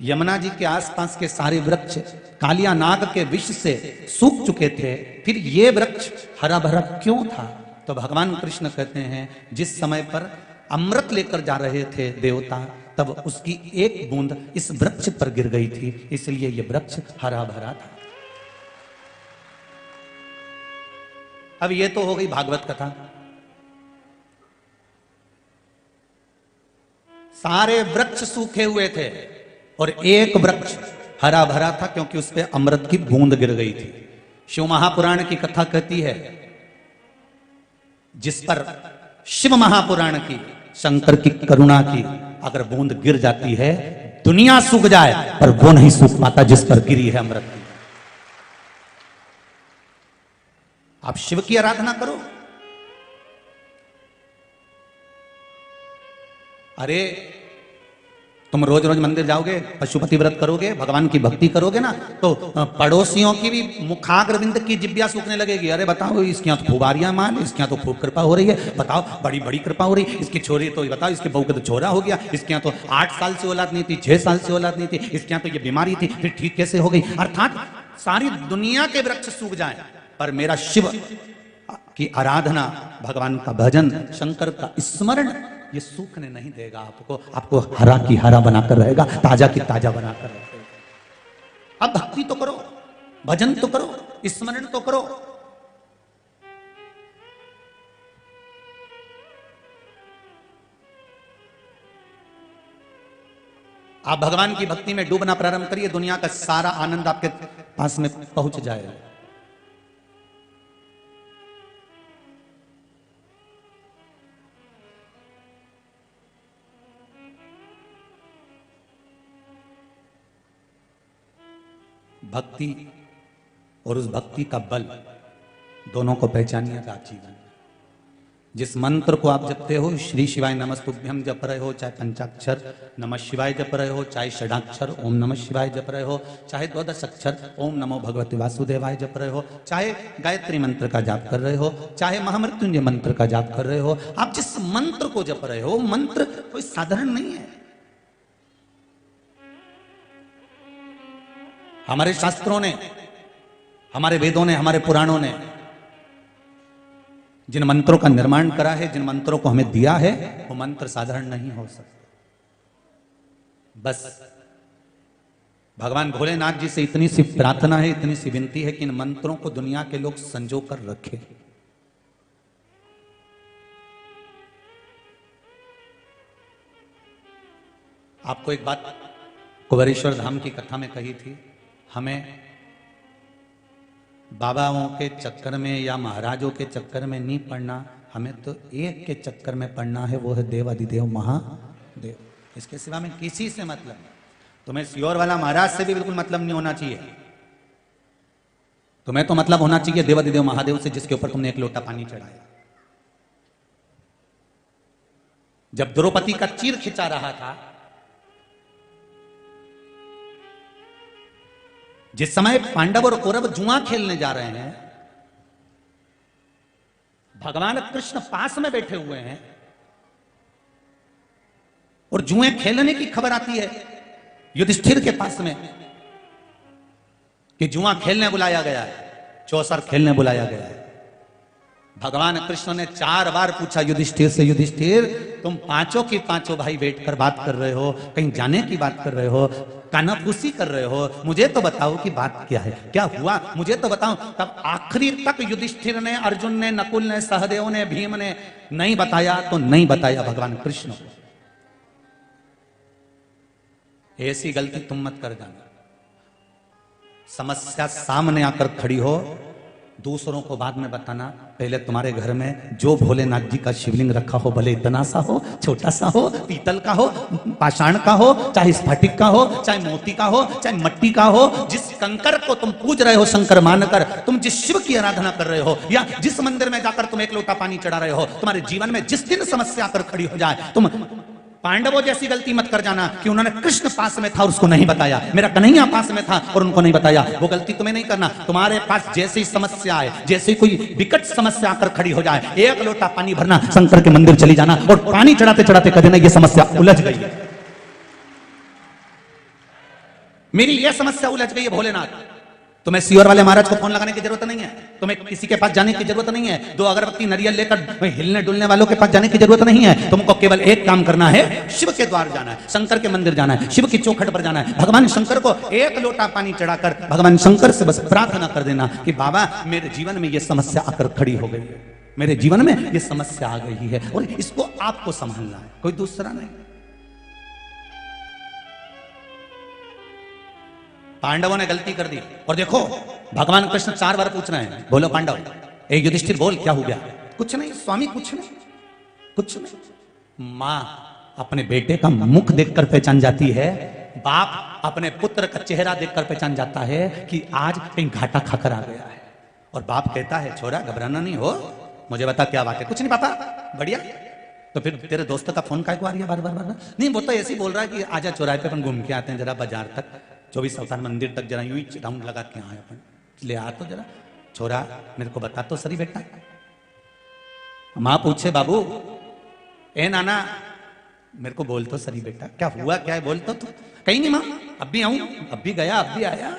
यमुना जी के आसपास के सारे वृक्ष कालिया नाग के विष से सूख चुके थे, फिर ये वृक्ष हरा भरा क्यों था? तो भगवान कृष्ण कहते हैं, जिस समय पर अमृत लेकर जा रहे थे देवता, तब उसकी एक बूंद इस वृक्ष पर गिर गई थी, इसलिए यह वृक्ष हरा भरा था। अब यह तो हो गई भागवत कथा। सारे वृक्ष सूखे हुए थे और एक वृक्ष हरा भरा था, क्योंकि उस पे अमृत की बूंद गिर गई थी। शिव महापुराण की कथा कहती है, जिस पर शिव महापुराण की, शंकर की करुणा की अगर बूंद गिर जाती है, दुनिया सूख जाए पर वो नहीं सूख पाता जिस पर गिरी है अमृत की। आप शिव की आराधना करो। अरे तुम रोज रोज मंदिर जाओगे, पशुपति व्रत करोगे, भगवान की भक्ति करोगे ना, तो पड़ोसियों की भी मुखाग्रविंद की जिब्या सूखने लगेगी। अरे बताओ, इसके यहाँ तो खूब आर्या मान, इसके यहाँ तो खूब कृपा हो रही है, बताओ बड़ी बड़ी कृपा हो रही है। इसकी छोरी तो बताओ, इसके बहू का तो छोरा हो गया, इसके यहाँ तो 8 साल से औलाद नहीं थी, 6 साल से औलाद नहीं थी, इसके यहाँ तो ये बीमारी थी, फिर ठीक कैसे हो गई। अर्थात सारी दुनिया के वृक्ष सूख जाए पर मेरा शिव की आराधना, भगवान का भजन, शंकर का स्मरण, ये सूखने नहीं देगा आपको। आपको हरा की हरा बनाकर रहेगा, ताजा की ताजा बनाकर रहेगा। अब भक्ति तो करो, भजन तो करो, स्मरण तो करो। आप भगवान की भक्ति में डूबना प्रारंभ करिए, दुनिया का सारा आनंद आपके पास में पहुंच जाएगा। भक्ति और उस भक्ति का बल दोनों को पहचानिएगा आप जीवन में। जिस मंत्र को आप जपते हो, श्री शिवाय नमस्तुभ्यम जप रहे हो, चाहे पंचाक्षर नमः शिवाय जप रहे हो, चाहे षडाक्षर ओम नमः शिवाय जप रहे हो, चाहे 12 अक्षर ओम नमो भगवते वासुदेवाय जप रहे हो, चाहे गायत्री मंत्र का जाप कर रहे हो, चाहे महामृत्युंजय मंत्र का जाप कर रहे हो, आप जिस मंत्र को जप रहे हो, मंत्र कोई साधारण नहीं है। हमारे शास्त्रों ने, हमारे वेदों ने, हमारे पुराणों ने जिन मंत्रों का निर्माण करा है, जिन मंत्रों को हमें दिया है, वो मंत्र साधारण नहीं हो सकते। बस भगवान भोलेनाथ जी से इतनी सी प्रार्थना है, इतनी सी विनती है कि इन मंत्रों को दुनिया के लोग संजो कर रखे। आपको एक बात कुबेरेश्वर धाम की कथा में कही थी, हमें बाबाओं के चक्कर में या महाराजों के चक्कर में नहीं पढ़ना, हमें तो एक के चक्कर में पढ़ना है, वो है देवाधिदेव महादेव। इसके सिवा में किसी से मतलब नहीं। तुम्हें सियोर वाला महाराज से भी बिल्कुल मतलब नहीं होना चाहिए। तुम्हें तो मतलब होना चाहिए देवाधिदेव महादेव से, जिसके ऊपर तुमने एक लोटा पानी चढ़ाया। जब द्रौपदी का चीर खिंचा रहा था, जिस समय पांडव और कौरव जुआ खेलने जा रहे हैं, भगवान कृष्ण पास में बैठे हुए हैं और जुए खेलने की खबर आती है युधिष्ठिर के पास में कि जुआ खेलने बुलाया गया है, चौसर खेलने बुलाया गया है। भगवान कृष्ण ने 4 बार पूछा युधिष्ठिर से, युधिष्ठिर तुम पांचों की पांचों भाई बैठकर बात कर रहे हो, कहीं जाने की बात कर रहे हो, कानाफूसी कर रहे हो, मुझे तो बताओ कि बात क्या है, क्या हुआ, मुझे तो बताओ। तब आखिरी तक युधिष्ठिर ने, अर्जुन ने, नकुल ने, सहदेव ने, भीम ने नहीं बताया तो नहीं बताया भगवान कृष्ण को। ऐसी गलती तुम मत कर जाना। समस्या सामने आकर खड़ी हो, दूसरों को बाद में बताना। पहले तुम्हारे घर में जो भोलेनाथ जी का शिवलिंग रखा हो, भले इतना सा हो, छोटा सा हो, पीतल का हो, पाषाण का हो, चाहे स्फटिक का हो, चाहे मोती का हो, चाहे मट्टी का हो, जिस कंकर को तुम पूज रहे हो शंकर मानकर, तुम जिस शिव की आराधना कर रहे हो, या जिस मंदिर में जाकर तुम एक लोटा पानी चढ़ा रहे हो, तुम्हारे जीवन में जिस दिन समस्या आकर खड़ी हो जाए, तुम पांडवों जैसी गलती मत कर जाना कि उन्होंने कृष्ण पास में था और उसको नहीं बताया, मेरा कन्हैया पास में था और उनको नहीं बताया। वो गलती तुम्हें नहीं करना। तुम्हारे पास जैसी समस्या आए, जैसी कोई विकट समस्या आकर खड़ी हो जाए, एक लोटा पानी भरना, शंकर के मंदिर चली जाना और पानी चढ़ाते चढ़ाते कह देना ये समस्या उलझ गई है, मेरी ये समस्या उलझ गई है भोलेनाथ। तुम्हें सियोर वाले महाराज को फोन लगाने की जरूरत नहीं है, तुम्हें किसी के पास जाने की जरूरत नहीं है, 2 अगरबत्ती नरियल लेकर हिलने डुलने वालों के पास जाने की जरूरत नहीं है। तुमको केवल एक काम करना है, शिव के द्वार जाना है, शंकर के मंदिर जाना है, शिव की चौखट पर जाना है, भगवान शंकर को 1 लोटा पानी चढ़ाकर भगवान शंकर से बस प्रार्थना कर देना कि बाबा मेरे जीवन में ये समस्या आकर खड़ी हो गई है, मेरे जीवन में ये समस्या आ गई है और इसको आपको संभालना है, कोई दूसरा नहीं। पांडवों ने गलती कर दी और देखो भगवान कृष्ण 4 बार पूछ रहे हैं, बोलो पांडव, ए युधिष्ठिर बोल क्या हो गया? कुछ नहीं स्वामी, कुछ नहीं, कुछ नहीं। मां अपने बेटे का मुख देखकर पहचान जाती है, बाप अपने पुत्र का चेहरा देखकर पहचान जाता है कि आज कहीं घाटा खाकर आ गया है। और बाप कहता है छोरा घबराना नहीं हो, मुझे बता क्या बात है। कुछ नहीं पता, बढ़िया। तो फिर तेरे दोस्त का फोन काय को आ रही है बार बार बार? नहीं, वो तो ऐसे ही बोल रहा है कि आजा चौराहे पे अपन घूम के आते हैं जरा बाजार तक, 24 अवतार मंदिर तक जरा यूं ही राउंड लगा के आए अपन, ले आ तो जरा। छोरा मेरे को बता तो सही बेटा। माँ पूछे बाबू, ए नाना मेरे को बोल तो सही बेटा, क्या हुआ क्या है बोल तो तू। कहीं नहीं माँ, अब भी आऊं, अब भी गया, अब भी आया।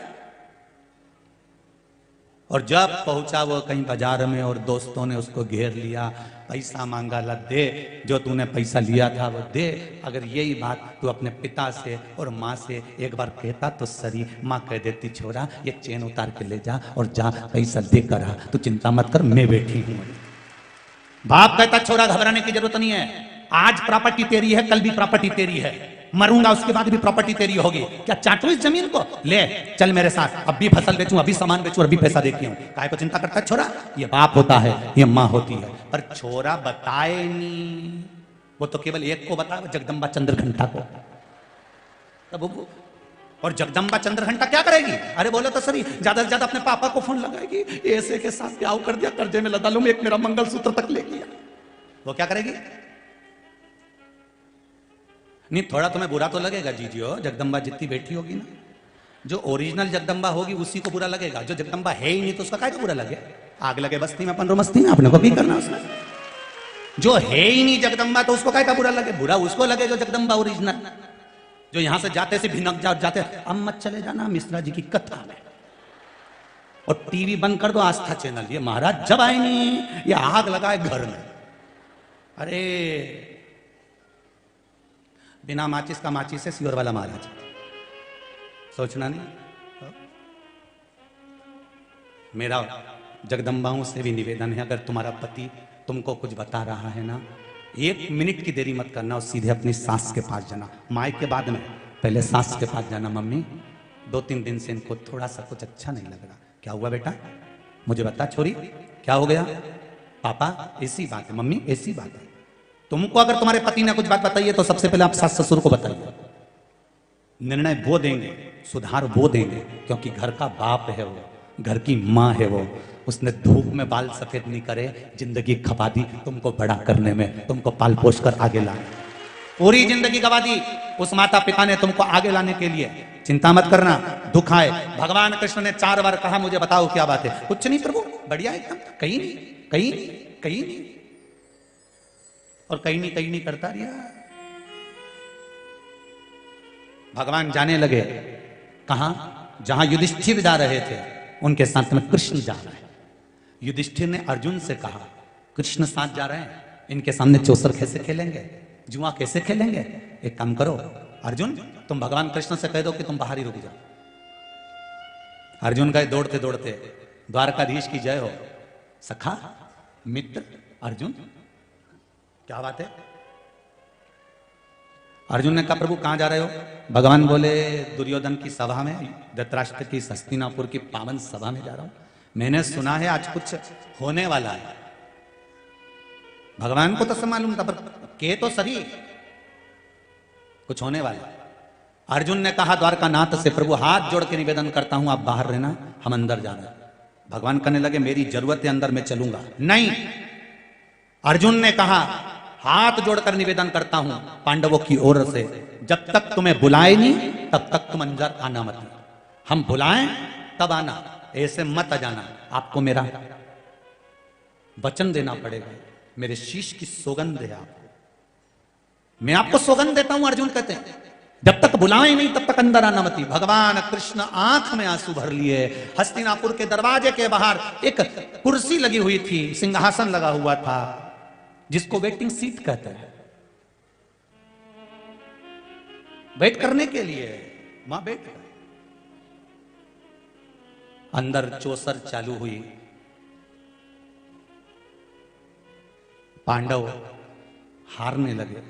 और जब पहुंचा वो कहीं बाजार में और दोस्तों ने उसको घेर लिया, पैसा मांगा, ला दे जो तूने पैसा लिया था वो दे। अगर यही बात तू अपने पिता से और माँ से एक बार कहता तो सही। माँ कह देती छोरा ये चेन उतार के ले जा और जा पैसा देकर आ, तू चिंता मत कर मैं बैठी हूं। बाप कहता छोरा घबराने की जरूरत नहीं है, आज प्रॉपर्टी तेरी है, कल भी प्रॉपर्टी तेरी है, मरूंगा उसके बाद भी प्रॉपर्टी तेरी होगी। क्या चाटू इस जमीन को? ले चल मेरे साथ, अब भी फसल बेचूं, अभी सामान बेचूं, अभी पैसा देखी हूं। काहे को चिंता करता है छोरा? ये बाप होता है, ये माँ होती है। पर छोरा बताए नहीं, वो तो केवल एक को बताए, जगदम्बा चंद्रघंटा को। तब और जगदम्बा चंद्रघंटा क्या करेगी? अरे बोलो तो सही, ज्यादा से ज्यादा अपने पापा को फोन लगाएगी, ऐसे के साथ ब्याह कर दिया, कर्जे में लदा लूं, एक मेरा मंगलसूत्र तक ले गया। वो क्या करेगी? नहीं, थोड़ा तुम्हें बुरा तो लगेगा जीजियो, जगदम्बा जितनी बैठी होगी ना, जो ओरिजिनल जगदम्बा होगी उसी को बुरा लगेगा, जो जगदम्बा है ही नहीं तो उसका क्या बुरा लगे? आग लगे बस्ती में अपन रो मस्ती में, अपने को भी करना उसमें। जो है ही नहीं जगदम्बा तो उसको क्या बुरा लगे? बुरा उसको लगे जो जगदम्बा ओरिजिनल, जो यहां से जाते से भिनक जाते, अब मत चले जाना मिश्रा जी की कथा में, और टीवी बंद कर दो आस्था चैनल, ये महाराज जब आए नहीं ये आग लगाए घर में। अरे बिना माचिस का माचिस से सियोर वाला महाराज, सोचना नहीं। मेरा जगदम्बाओं से भी निवेदन है, अगर तुम्हारा पति तुमको कुछ बता रहा है ना, 1 मिनट की देरी मत करना और सीधे अपनी सास के पास जाना। माई के बाद में पहले सास के पास जाना। मम्मी 2-3 दिन से इनको थोड़ा सा कुछ अच्छा नहीं लग रहा। क्या हुआ बेटा? मुझे बता छोरी, क्या हो गया? पापा ऐसी बात है, मम्मी ऐसी बात है। तुमको अगर तुम्हारे पति ने कुछ बात बताई है तो सबसे पहले आप सास ससुर को बताइए। निर्णय वो देंगे, सुधार वो देंगे, क्योंकि घर का बाप है वो, घर की माँ है वो। उसने धूप में बाल सफेद नहीं करे, जिंदगी खपा दी तुमको बड़ा करने में, तुमको पाल पोष कर आगे लाने, पूरी जिंदगी गवा दी उस माता पिता ने तुमको आगे लाने के लिए। चिंता मत करना, दुख आए। भगवान कृष्ण ने 4 बार कहा मुझे बताओ क्या बात है? कुछ नहीं प्रभु, बढ़िया एकदम, कहीं नहीं कहीं नहीं कहीं नहीं, और कहीं नहीं करता रहा। भगवान जाने लगे कहां? जहां युधिष्ठिर जा रहे थे उनके साथ में कृष्ण जा रहे हैं। युधिष्ठिर ने अर्जुन से कहा कृष्ण साथ जा रहे हैं, इनके सामने चौसर कैसे खेलेंगे, जुआ कैसे खेलेंगे? एक काम करो अर्जुन, तुम भगवान कृष्ण से कह दो कि तुम बाहर ही रुक जाओ। अर्जुन गए दौड़ते दौड़ते, द्वारकाधीश की जय हो। सखा मित्र अर्जुन, क्या बात है? अर्जुन ने कहा प्रभु कहां जा रहे हो? भगवान बोले दुर्योधन की सभा में, धृतराष्ट्र की हस्तिनापुर की पावन सभा में जा रहा हूं। मैंने सुना है आज कुछ होने वाला है। भगवान को तो सब मालूम था, पर के तो सही कुछ होने वाला है। अर्जुन ने कहा द्वारकानाथ से प्रभु हाथ जोड़ के निवेदन करता हूं आप बाहर रहना, हम अंदर जाना। भगवान कहने लगे मेरी जरूरत है, अंदर मैं चलूंगा नहीं। अर्जुन ने कहा हाथ जोड़कर निवेदन करता हूं पांडवों की ओर से, जब तक तुम्हें बुलाए नहीं तब तक तुम अंदर आना मत। हम बुलाएं तब आना, ऐसे मत आ जाना। आपको मेरा वचन देना पड़ेगा, मेरे शीश की सौगंध है आपको, मैं आपको सौगंध देता हूं। अर्जुन कहते हैं जब तक बुलाए नहीं तब तक अंदर आना मती। भगवान कृष्ण आंख में आंसू भर लिए। हस्तिनापुर के दरवाजे के बाहर एक कुर्सी लगी हुई थी, सिंहासन लगा हुआ था, जिसको वेटिंग सीट कहते हैं, वेट करने के लिए वहां बैठ गए। अंदर चौसर चालू हुई। पांडव हारने लगे,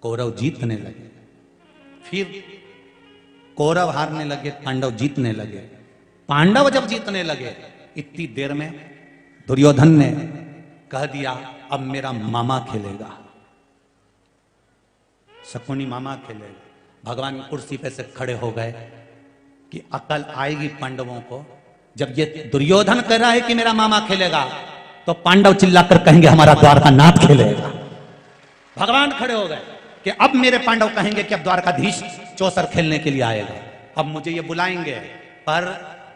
कौरव जीतने लगे। फिर कौरव हारने लगे, पांडव जीतने लगे। पांडव जब जीतने लगे, इतनी देर में दुर्योधन ने कह दिया अब मेरा मामा खेलेगा, शकुनी मामा खेलेगा। भगवान कुर्सी पे से खड़े हो गए कि अकल आएगी पांडवों को। जब ये दुर्योधन कह रहा है कि मेरा मामा खेलेगा, तो पांडव चिल्लाकर कहेंगे हमारा द्वारका नाथ खेलेगा। भगवान खड़े हो गए कि अब मेरे पांडव कहेंगे कि अब द्वारकाधीश चौसर खेलने के लिए आएगा, अब मुझे ये बुलाएंगे। पर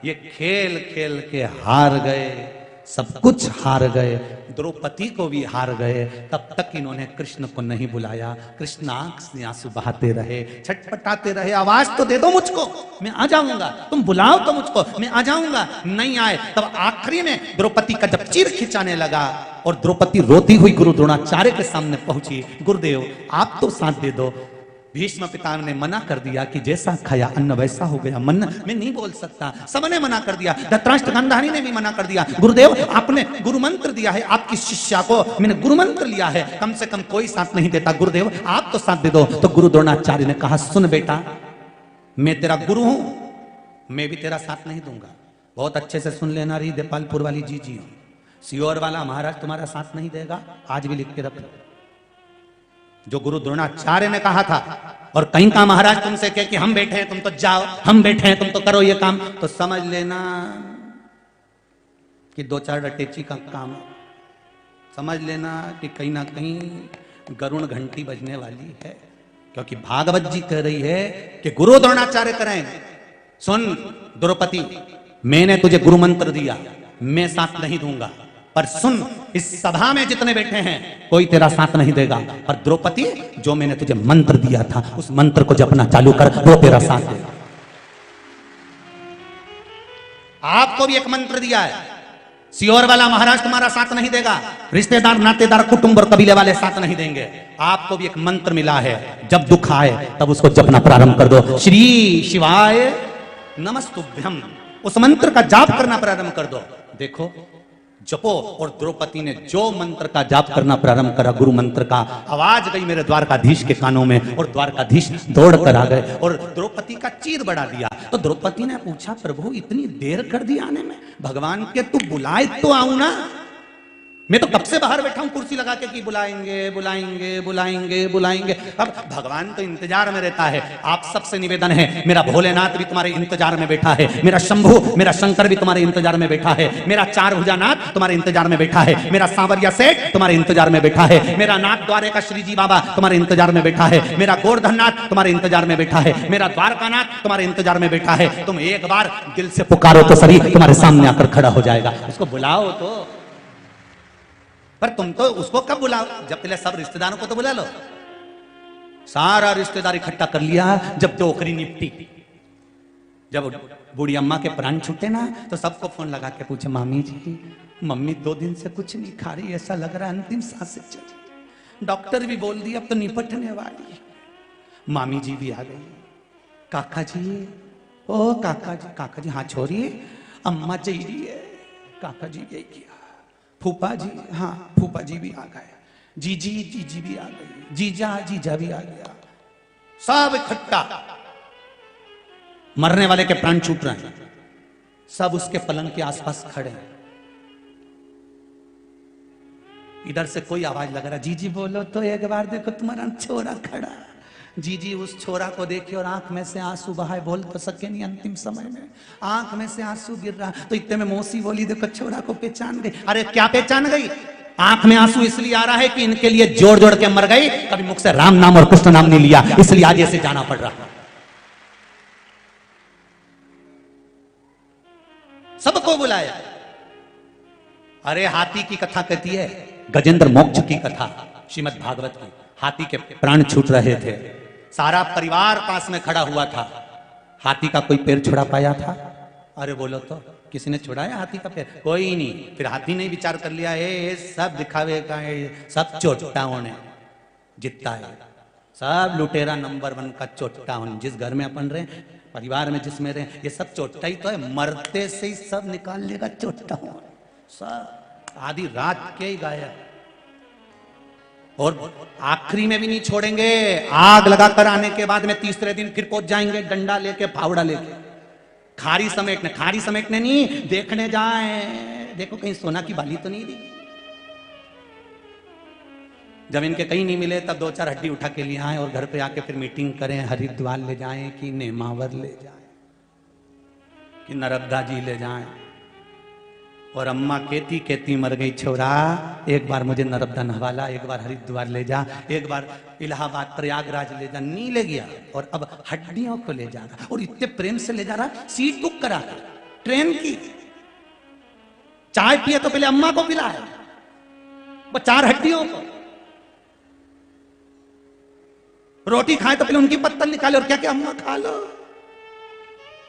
ये खेल खेल के हार गए, सब कुछ हार गए, द्रौपदी को भी हार गए। तब तक इन्होंने कृष्ण को नहीं बुलाया। कृष्ण आंख से आंसू बहाते रहे, छटपटाते रहे, आवाज तो दे दो मुझको, मैं आ जाऊंगा, तुम बुलाओ तो मुझको, मैं आ जाऊंगा। नहीं आए। तब आखिरी में द्रौपदी का जब चीर खिंचाने लगा और द्रौपदी रोती हुई गुरु द्रोणाचार्य के सामने पहुंची, गुरुदेव आप तो साथ दे दो। भीष्म पितामह ने मना कर दिया कि जैसा खाया अन्न वैसा हो गया, मन में नहीं बोल सकता, सबने मना कर दिया। धृतराष्ट्र गांधारी ने भी मना कर दिया, गुरुदेव आपने गुरु मंत्र दिया है, आपकी शिष्या को मैंने गुरु मंत्र लिया है, कम से कम कोई साथ नहीं देता, गुरुदेव आप तो साथ दे दो। तो गुरु द्रोणाचार्य ने कहा सुन बेटा, मैं तेरा गुरु हूं, मैं भी तेरा साथ नहीं दूंगा। बहुत अच्छे से सुन लेना रही देपालपुर वाली जी जी, सियोर वाला महाराज तुम्हारा साथ नहीं देगा, आज भी लिख के रख लो। जो गुरु द्रोणाचार्य ने कहा था, और कहीं का महाराज तुमसे कहे कि हम बैठे हैं तुम तो जाओ, हम बैठे हैं तुम तो करो ये काम, तो समझ लेना कि दो चार डटेची का काम है। समझ लेना कि कहीं ना कहीं गरुण घंटी बजने वाली है, क्योंकि भागवत जी कह रही है कि गुरु द्रोणाचार्य करें। सुन द्रौपदी, मैंने तुझे गुरु मंत्र दिया, मैं साथ नहीं दूंगा, पर सुन इस सभा में जितने बैठे हैं कोई तेरा साथ नहीं देगा। पर द्रौपदी, जो मैंने तुझे मंत्र दिया था उस मंत्र को जपना चालू कर, वो तेरा साथ देगा। आपको भी एक मंत्र दिया है, सियोर वाला महाराज तुम्हारा साथ नहीं देगा, रिश्तेदार नातेदार कुटुंब और कबीले वाले साथ नहीं देंगे। आपको भी एक मंत्र मिला है, जब दुख आए तब उसको जपना प्रारंभ कर दो। श्री शिवाय नमस्तुभ्यम, उस मंत्र का जाप करना प्रारंभ कर दो। देखो जपो। और द्रौपदी ने जो मंत्र का जाप करना प्रारंभ करा, गुरु मंत्र का, आवाज गई मेरे द्वारकाधीश के कानों में, और द्वारकाधीश दौड़ कर आ गए और द्रौपदी का चीर बढ़ा दिया। तो द्रौपदी ने पूछा प्रभु इतनी देर कर दी आने में, भगवान के तू बुलाए तो आऊं ना, मैं तो कब से बाहर बैठा हूं कुर्सी लगा के कि बुलाएंगे बुलाएंगे बुलाएंगे बुलाएंगे। अब भगवान तो इंतजार में रहता है। आप सबसे निवेदन है, मेरा भोलेनाथ भी तुम्हारे इंतजार में बैठा है, मेरा शंभु मेरा शंकर भी तुम्हारे इंतजार में बैठा है, मेरा चार भुजानाथ तुम्हारे इंतजार में बैठा है, मेरा सांवरिया सेठ तुम्हारे इंतजार में बैठा है, मेरा नाथ द्वारे का श्रीजी बाबा तुम्हारे इंतजार में बैठा है, मेरा गोवर्धननाथ तुम्हारे इंतजार में बैठा है, मेरा द्वारकानाथ तुम्हारे इंतजार में बैठा है। तुम एक बार दिल से पुकारो तो सही, तुम्हारे सामने आकर खड़ा हो जाएगा। उसको बुलाओ तो, पर तुम तो उसको कब बुलाओ, जब पहले सब रिश्तेदारों को तो बुला लो। सारा रिश्तेदार इकट्ठा कर लिया जब टोकरी निपटी। जब बूढ़ी अम्मा के प्राण छूटे ना, तो सबको फोन लगा के पूछे मामी जी, मम्मी 2 दिन से कुछ नहीं खा रही, ऐसा लग रहा है अंतिम सांसें चल रही, डॉक्टर भी बोल दिया अब तो निपटने वाली है। मामी जी भी आ गई, काका जी, ओ काका जी हाँ छोड़िए, अम्मा जी रही है, काका जी यही किया, फूफा जी हाँ फूफा जी भी आ गए, जीजी भी आ गई, जीजा भी आ गया, सब इकट्ठा। मरने वाले के प्राण छूट रहे हैं, सब उसके पलंग के आसपास खड़े हैं। इधर से कोई आवाज लग रहा, जीजी बोलो तो एक बार देखो तुम्हारा छोरा खड़ा। जीजी उस छोरा को देखे और आंख में से आंसू बहाए, बोल तो सके नहीं, अंतिम समय में आंख में से आंसू गिर रहा। तो इतने में मौसी बोली देखो छोरा को पहचान गई। अरे क्या पहचान गई? आंख में आंसू इसलिए आ रहा है कि इनके लिए जोड़ जोड़ के मर गई, कभी मुख से राम नाम और कृष्ण नाम नहीं लिया, इसलिए आज ऐसे जाना पड़ रहा। सबको बुलाया। अरे हाथी की कथा कहती है, गजेंद्र मोक्ष की कथा श्रीमद् भागवत की। हाथी के प्राण छूट रहे थे, सारा परिवार पास में खड़ा हुआ था। हाथी का कोई पैर छुड़ा पाया था? अरे बोलो तो, किसी ने छुड़ाया हाथी का पैर? कोई नहीं। फिर हाथी ने विचार कर लिया, ये सब दिखावे का है, सब चोटाओं ने जीतता है, सब लुटेरा नंबर 1 का चोटा हूं। जिस घर में अपन रहे, परिवार में जिसमें रहे, ये सब चोटा ही तो है, मरते से ही सब निकाल लेगा चोटा हूं। सब आधी रात के ही गायब, और आखिरी में भी नहीं छोड़ेंगे। आग लगाकर आने के बाद में तीसरे दिन फिर पहुंच जाएंगे, डंडा लेके, फावड़ा लेके, खारी समेटने नहीं, देखने जाए, देखो कहीं सोना की बाली तो नहीं दी। जब इनके कहीं नहीं मिले तब 2-4 हड्डी उठा के लिए आए और घर पे आके फिर मीटिंग करें, हरिद्वार ले जाएं कि नेमावर ले जाएं कि नर्मदा जी ले जाएं। और अम्मा कहती कहती मर गई, छोरा एक बार मुझे नर्मदा नहवाला, एक बार हरिद्वार ले जा, एक बार इलाहाबाद प्रयागराज ले जा। नहीं ले गया, और अब हड्डियों को ले जा रहा, और इतने प्रेम से ले जा रहा, सीट बुक करा ट्रेन की। चाय पिए तो पहले अम्मा को पिलाए, वो 4 हड्डियों को। रोटी खाए तो पहले उनकी पत्तल निकाले, और क्या क्या अम्मा खा लो।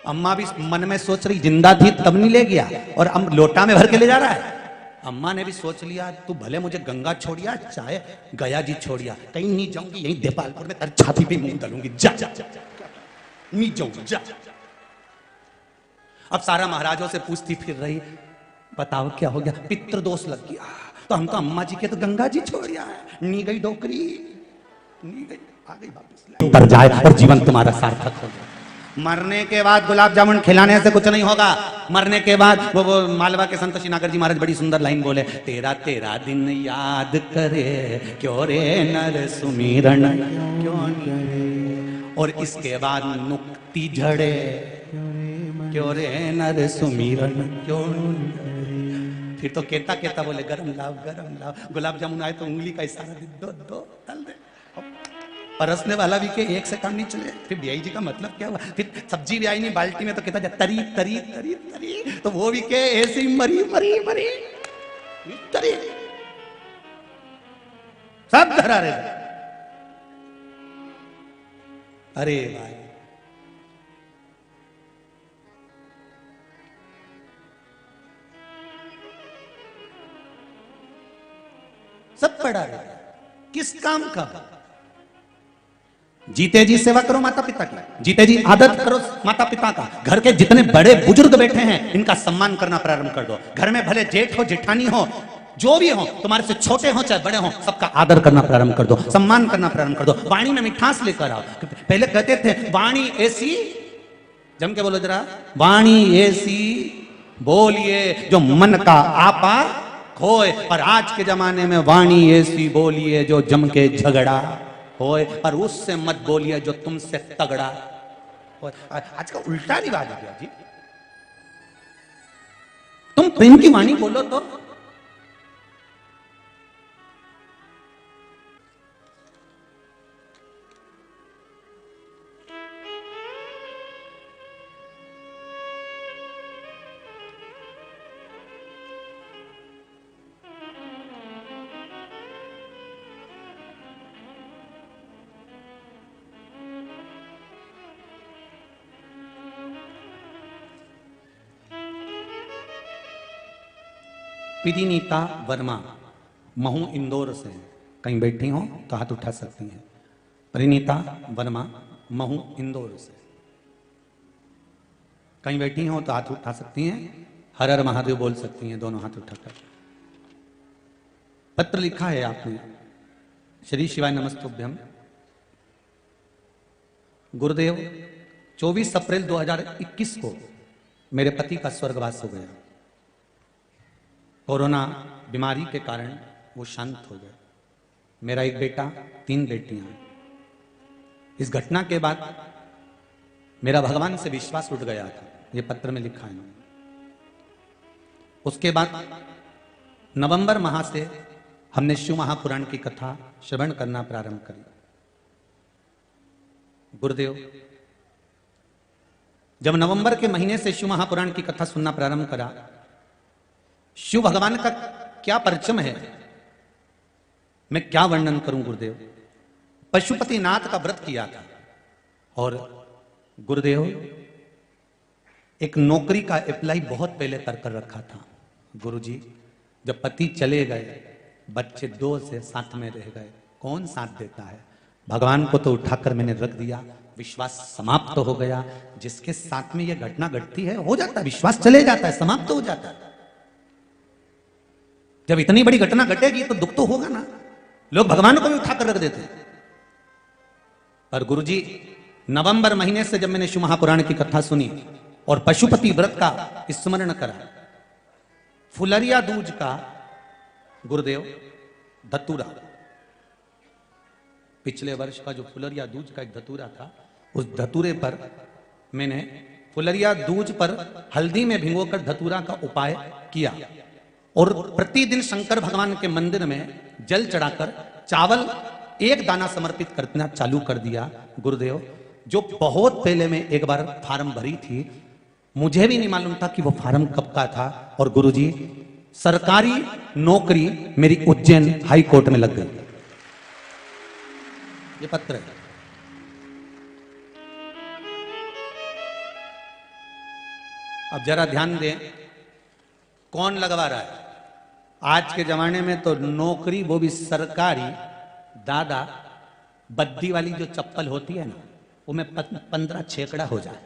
अम्मा भी मन में सोच रही, जिंदा थी तब नहीं ले गया, और अब लोटा में भर के ले जा रहा है। अम्मा ने भी सोच लिया, तू भले मुझे गंगा छोड़िया चाहे गया जी छोड़िया, कहीं नहीं जाऊंगी, यहीं देपालपुर में तेरी छाती पे मुंह डालूंगी, जा जा जा, नहीं जाऊंगी, जा। अब सारा महाराजों से पूछती फिर रही, बताओ क्या हो गया? पितृ दोष लग गया। तो हम तो अम्मा जी के तो गंगा जी छोड़िया है, नी गई डोकरी, नी गई, आ गई वापस कर जाए, और जीवन तुम्हारा सार्थक हो जाए। मरने के बाद गुलाब जामुन खिलाने से कुछ नहीं होगा। मरने के बाद वो मालवा के संत श्री नागर जी महाराज बड़ी सुंदर लाइन बोले, तेरा तेरा दिन याद करे, क्यों रे नर सुमिरन क्यों करे। और इसके बाद नुक्ति झड़े, क्यों रे नर सुमिरन क्यों। फिर तो कहता कहता बोले, गरम लाओ, गुलाब जामुन आए तो उंगली का इशारा दे, दो तल दे। परसने वाला भी के एक से काम नहीं चले। फिर ब्याई जी का मतलब क्या हुआ? फिर सब्जी भी आई नहीं बाल्टी में, तो कहता जा तरी तरी तरी तरी, तो वो भी के ऐसी मरी मरी मरी तरी, सब धरा रहे। अरे भाई, सब पड़ा रहे, किस काम का? जीते जी सेवा करो माता पिता की, जीते जी आदत करो माता पिता का। घर के जितने बड़े बुजुर्ग बैठे हैं, इनका सम्मान करना प्रारंभ कर दो। घर में भले जेठ हो, जेठानी हो, जो भी हो, तुम्हारे से छोटे हो चाहे बड़े हो, सबका आदर करना प्रारंभ कर दो, सम्मान करना प्रारंभ कर दो। वाणी में मिठास लेकर आओ। पहले कहते थे वाणी ऐसी, जम के बोलो जरा, वाणी ऐसी बोलिए जो मन का आपा खोए। और आज के जमाने में वाणी ऐसी बोलिए जो जम के झगड़ा होए, और उससे मत बोलिए जो तुमसे तगड़ा होए। आज का उल्टा रिवाज हो गया जी। तुम प्रेम की वाणी बोलो तो परिनीता वर्मा, महू इंदौर से। कहीं बैठी हो तो हाथ उठा सकती हैं। परिनीता वर्मा, महू इंदौर से। कहीं बैठी हो तो हाथ उठा सकती हैं। हर हर महादेव बोल सकती हैं, दोनों हाथ उठाकर। पत्र लिखा है आपने, श्री शिवाय नमस्तुभ्यम। गुरुदेव, 24 अप्रैल 2021 को मेरे पति का स्वर्गवास हो गया। कोरोना बीमारी के कारण वो शांत हो गए। मेरा एक बेटा, 3 बेटियां हैं। इस घटना के बाद मेरा भगवान से विश्वास उठ गया था, ये पत्र में लिखा है। उसके बाद नवंबर माह से हमने शिव महापुराण की कथा श्रवण करना प्रारंभ करी। गुरुदेव, जब नवंबर के महीने से शिव महापुराण की कथा सुनना प्रारंभ करा, शिव भगवान का क्या परिचय है, मैं क्या वर्णन करूं गुरुदेव। पशुपति नाथ का व्रत किया था, और गुरुदेव एक नौकरी का अप्लाई बहुत पहले कर रखा था गुरुजी। जब पति चले गए, बच्चे 2 से साथ में रह गए, कौन साथ देता है? भगवान को तो उठाकर मैंने रख दिया, विश्वास समाप्त तो हो गया। जिसके साथ में यह घटना घटती है, हो जाता है, विश्वास चले जाता है, समाप्त तो हो जाता है। जब इतनी बड़ी घटना घटेगी तो दुख तो होगा ना। लोग भगवान को भी उठाकर रख देते हैं। पर गुरुजी, नवंबर महीने से जब मैंने शिव महापुराण की कथा सुनी और पशुपति व्रत का स्मरण करा, फुलरिया दूज का गुरुदेव धतूरा, पिछले वर्ष का जो फुलरिया दूज का एक धतूरा था, उस धतूरे पर मैंने फुलरिया दूज पर हल्दी में भिगोकर धतूरा का उपाय किया और प्रतिदिन शंकर भगवान के मंदिर में जल चढ़ाकर चावल 1 दाना समर्पित करना चालू कर दिया। गुरुदेव, जो बहुत पहले मैं एक बार फार्म भरी थी, मुझे भी नहीं मालूम था कि वो फार्म कब का था। और गुरुजी, सरकारी नौकरी मेरी उज्जैन हाई कोर्ट में लग गई। ये पत्र है। अब जरा ध्यान दें, कौन लगवा रहा है? आज के जमाने में तो नौकरी, वो भी सरकारी, दादा बद्दी वाली जो चप्पल होती है ना, वो में 15 छेकड़ा हो जाए।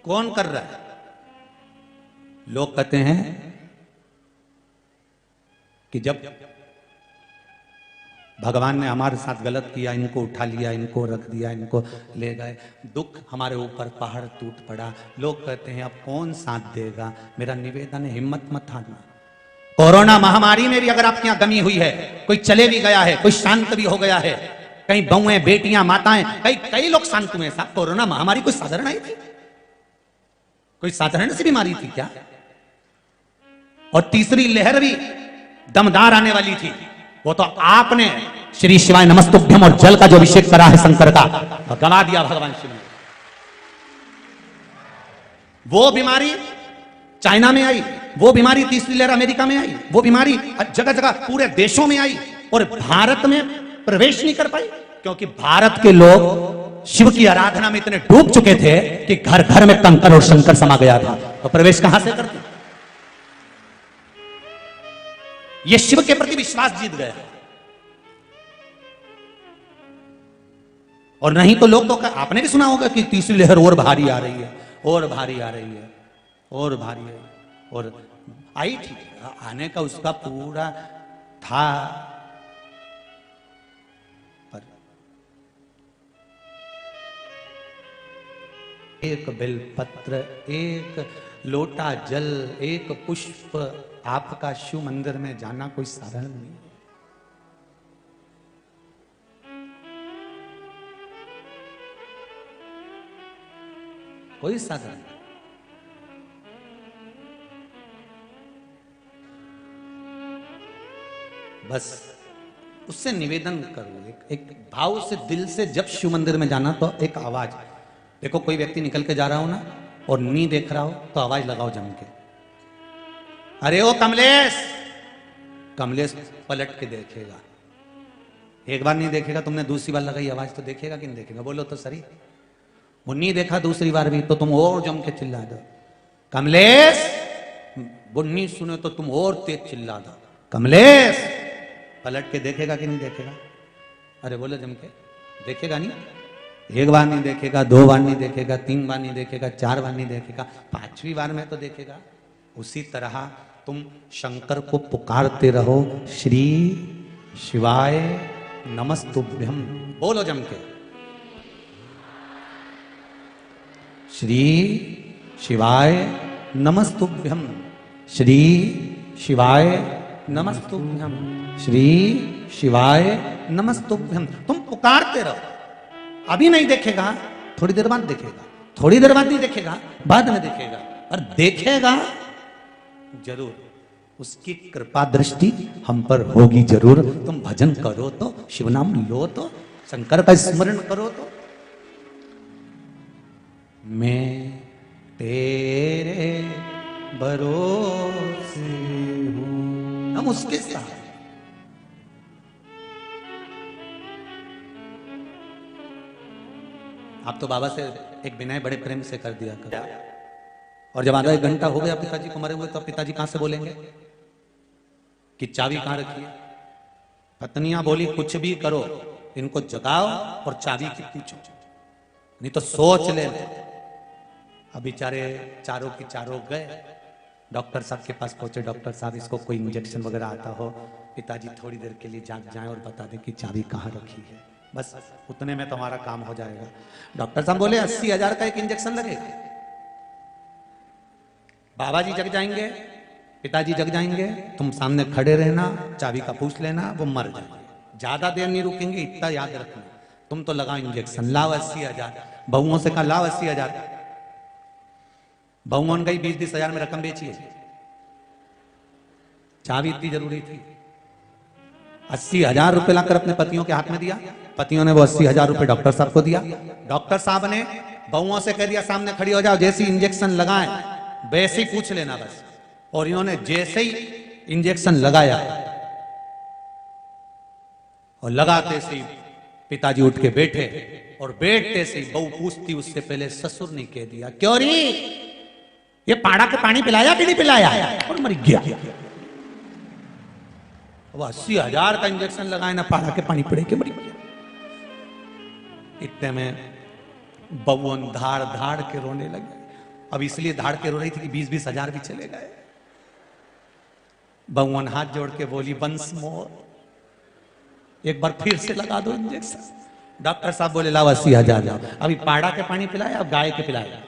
कौन कर रहा है? लोग कहते हैं कि जब भगवान ने हमारे साथ गलत किया, इनको उठा लिया, इनको रख दिया, इनको ले गए, दुख हमारे ऊपर पहाड़ टूट पड़ा। लोग कहते हैं अब कौन साथ देगा? मेरा निवेदन है, हिम्मत मत हारना। कोरोना महामारी में भी अगर आपके यहां कमी हुई है, कोई चले भी गया है, कोई शांत भी हो गया है, कई बहुएं, बेटियां, माताएं, कई लोग शांत हुए। साहब, कोरोना महामारी कोई साधारण आई थी? कोई साधारण सी बीमारी थी क्या? और तीसरी लहर भी दमदार आने वाली थी। वो तो आपने श्री शिवाय नमस्तुभ्यम और जल का जो अभिषेक करा है शंकर का, गवा दिया भगवान शिव ने। वो बीमारी चाइना में आई, वो बीमारी तीसरी लहर अमेरिका में आई, वो बीमारी जगह जगह पूरे देशों में आई और भारत में प्रवेश नहीं कर पाई, क्योंकि भारत के लोग शिव की आराधना में इतने डूब चुके थे कि घर घर में कंकर और शंकर समा गया था। तो प्रवेश कहां से करते? ये शिव के प्रति विश्वास जीत गया। और नहीं तो लोग तो आपने भी सुना होगा कि तीसरी लहर और भारी आ रही है, और भारी आ रही है, और भारी है। और आई थी, आने का उसका पूरा था, पर एक बेलपत्र, एक लोटा जल, एक पुष्प, आपका शिव मंदिर में जाना कोई साधारण नहीं। कोई साधारण नहीं। बस उससे निवेदन करो, एक भाव से, दिल से, जब शिव मंदिर में जाना तो एक आवाज। देखो, कोई व्यक्ति निकल के जा रहा हो ना और नहीं देख रहा हो तो आवाज लगाओ जम के, अरे ओ कमलेश। कमलेश पलट के देखेगा। एक बार नहीं देखेगा, तुमने दूसरी बार लगाई आवाज तो देखेगा कि नहीं देखेगा? बोलो तो सही। वो नहीं देखा दूसरी बार भी तो तुम और जम के चिल्ला दो, कमलेश। वो नहीं सुने तो तुम और तेज चिल्ला दो, कमलेश। पलट के देखेगा कि नहीं देखेगा? अरे बोलो जम के, देखेगा नहीं? एक बार नहीं देखेगा, 2 बार नहीं देखेगा, 3 बार नहीं देखेगा, 4 बार नहीं देखेगा, 5वीं बार में तो देखेगा। उसी तरह तुम शंकर को पुकारते रहो, श्री शिवाय नमस्तुभ्यम। बोलो जम के, श्री शिवाय नमस्तुभ्यम, श्री शिवाय नमस्तुभ्यम, श्री शिवाय नमस्तुभ्यम। तुम पुकारते रहो। अभी नहीं देखेगा, थोड़ी देर बाद देखेगा, थोड़ी देर बाद नहीं देखेगा, बाद में देखेगा, और देखेगा जरूर। उसकी कृपा दृष्टि हम पर होगी जरूर। तुम भजन करो तो, शिव नाम लो तो, शंकर का स्मरण करो तो। मैं तेरे भरोसे हूं, हम उसके साथ। अब तो बाबा से एक विनय बड़े प्रेम से कर दिया कर। और जब आधा एक घंटा हो गया पिताजी को मरे हुए, तो अब पिताजी कहां से बोलेंगे कि चाबी कहां रखी है? पत्नियां बोली कुछ भी करो, इनको जगाओ और चाबी की पूछो, नहीं तो सोच ले। अब बेचारे चारों की चारों गए, डॉक्टर साहब के पास पहुंचे। डॉक्टर साहब इसको कोई इंजेक्शन वगैरह आता हो, पिताजी थोड़ी देर के लिए जाग जाएं और बता दें कि चाबी कहाँ रखी है, बस उतने में तुम्हारा काम हो जाएगा। डॉक्टर साहब बोले 80,000 का एक इंजेक्शन लगेगा। बाबा जी जग जाएंगे, पिताजी जग जाएंगे, तुम सामने खड़े रहना, चाबी का पूछ लेना, वो मर जाएंगे। ज्यादा देर नहीं रुकेंगे, इतना याद रखना। तुम तो लगाओ इंजेक्शन, लाओ 80,000। बहुओं से कहा लाओ 80,000। बहुओं ने 20-20 हजार में रकम बेची है। चाबी इतनी जरूरी थी। 80,000 रुपए लाकर अपने पतियों के हाथ में दिया। पतियों ने वो 80,000 रुपए डॉक्टर साहब को दिया। डॉक्टर साहब ने बहुओं से कह दिया सामने खड़ी हो जाओ, जैसी इंजेक्शन लगाएं वैसे ही पूछ लेना बस। और इन्होंने जैसे ही इंजेक्शन लगाया और लगाते से पिताजी उठ के बैठे, और बैठते से बहू पूछती उससे पहले ससुर ने कह दिया, क्यों री ये पाड़ा के पानी पिलाया कि नहीं पिलाया? और मर गया। वो 80,000 का इंजेक्शन लगाए ना, पाड़ा के पानी पड़े के मर गया। इतने में बबुअन धाड़ धाड़ के रोने लगे। अब इसलिए धाड़ के रो रही थी कि 20-20 हजार भी चले गए। बबुअन हाथ जोड़ के बोली, वंस मोर, एक बार फिर से लगा दो इंजेक्शन। डॉक्टर साहब बोले लाओ 80,000 जाओ। अभी पाड़ा के पानी पिलाया, अब गाय के पिलाया।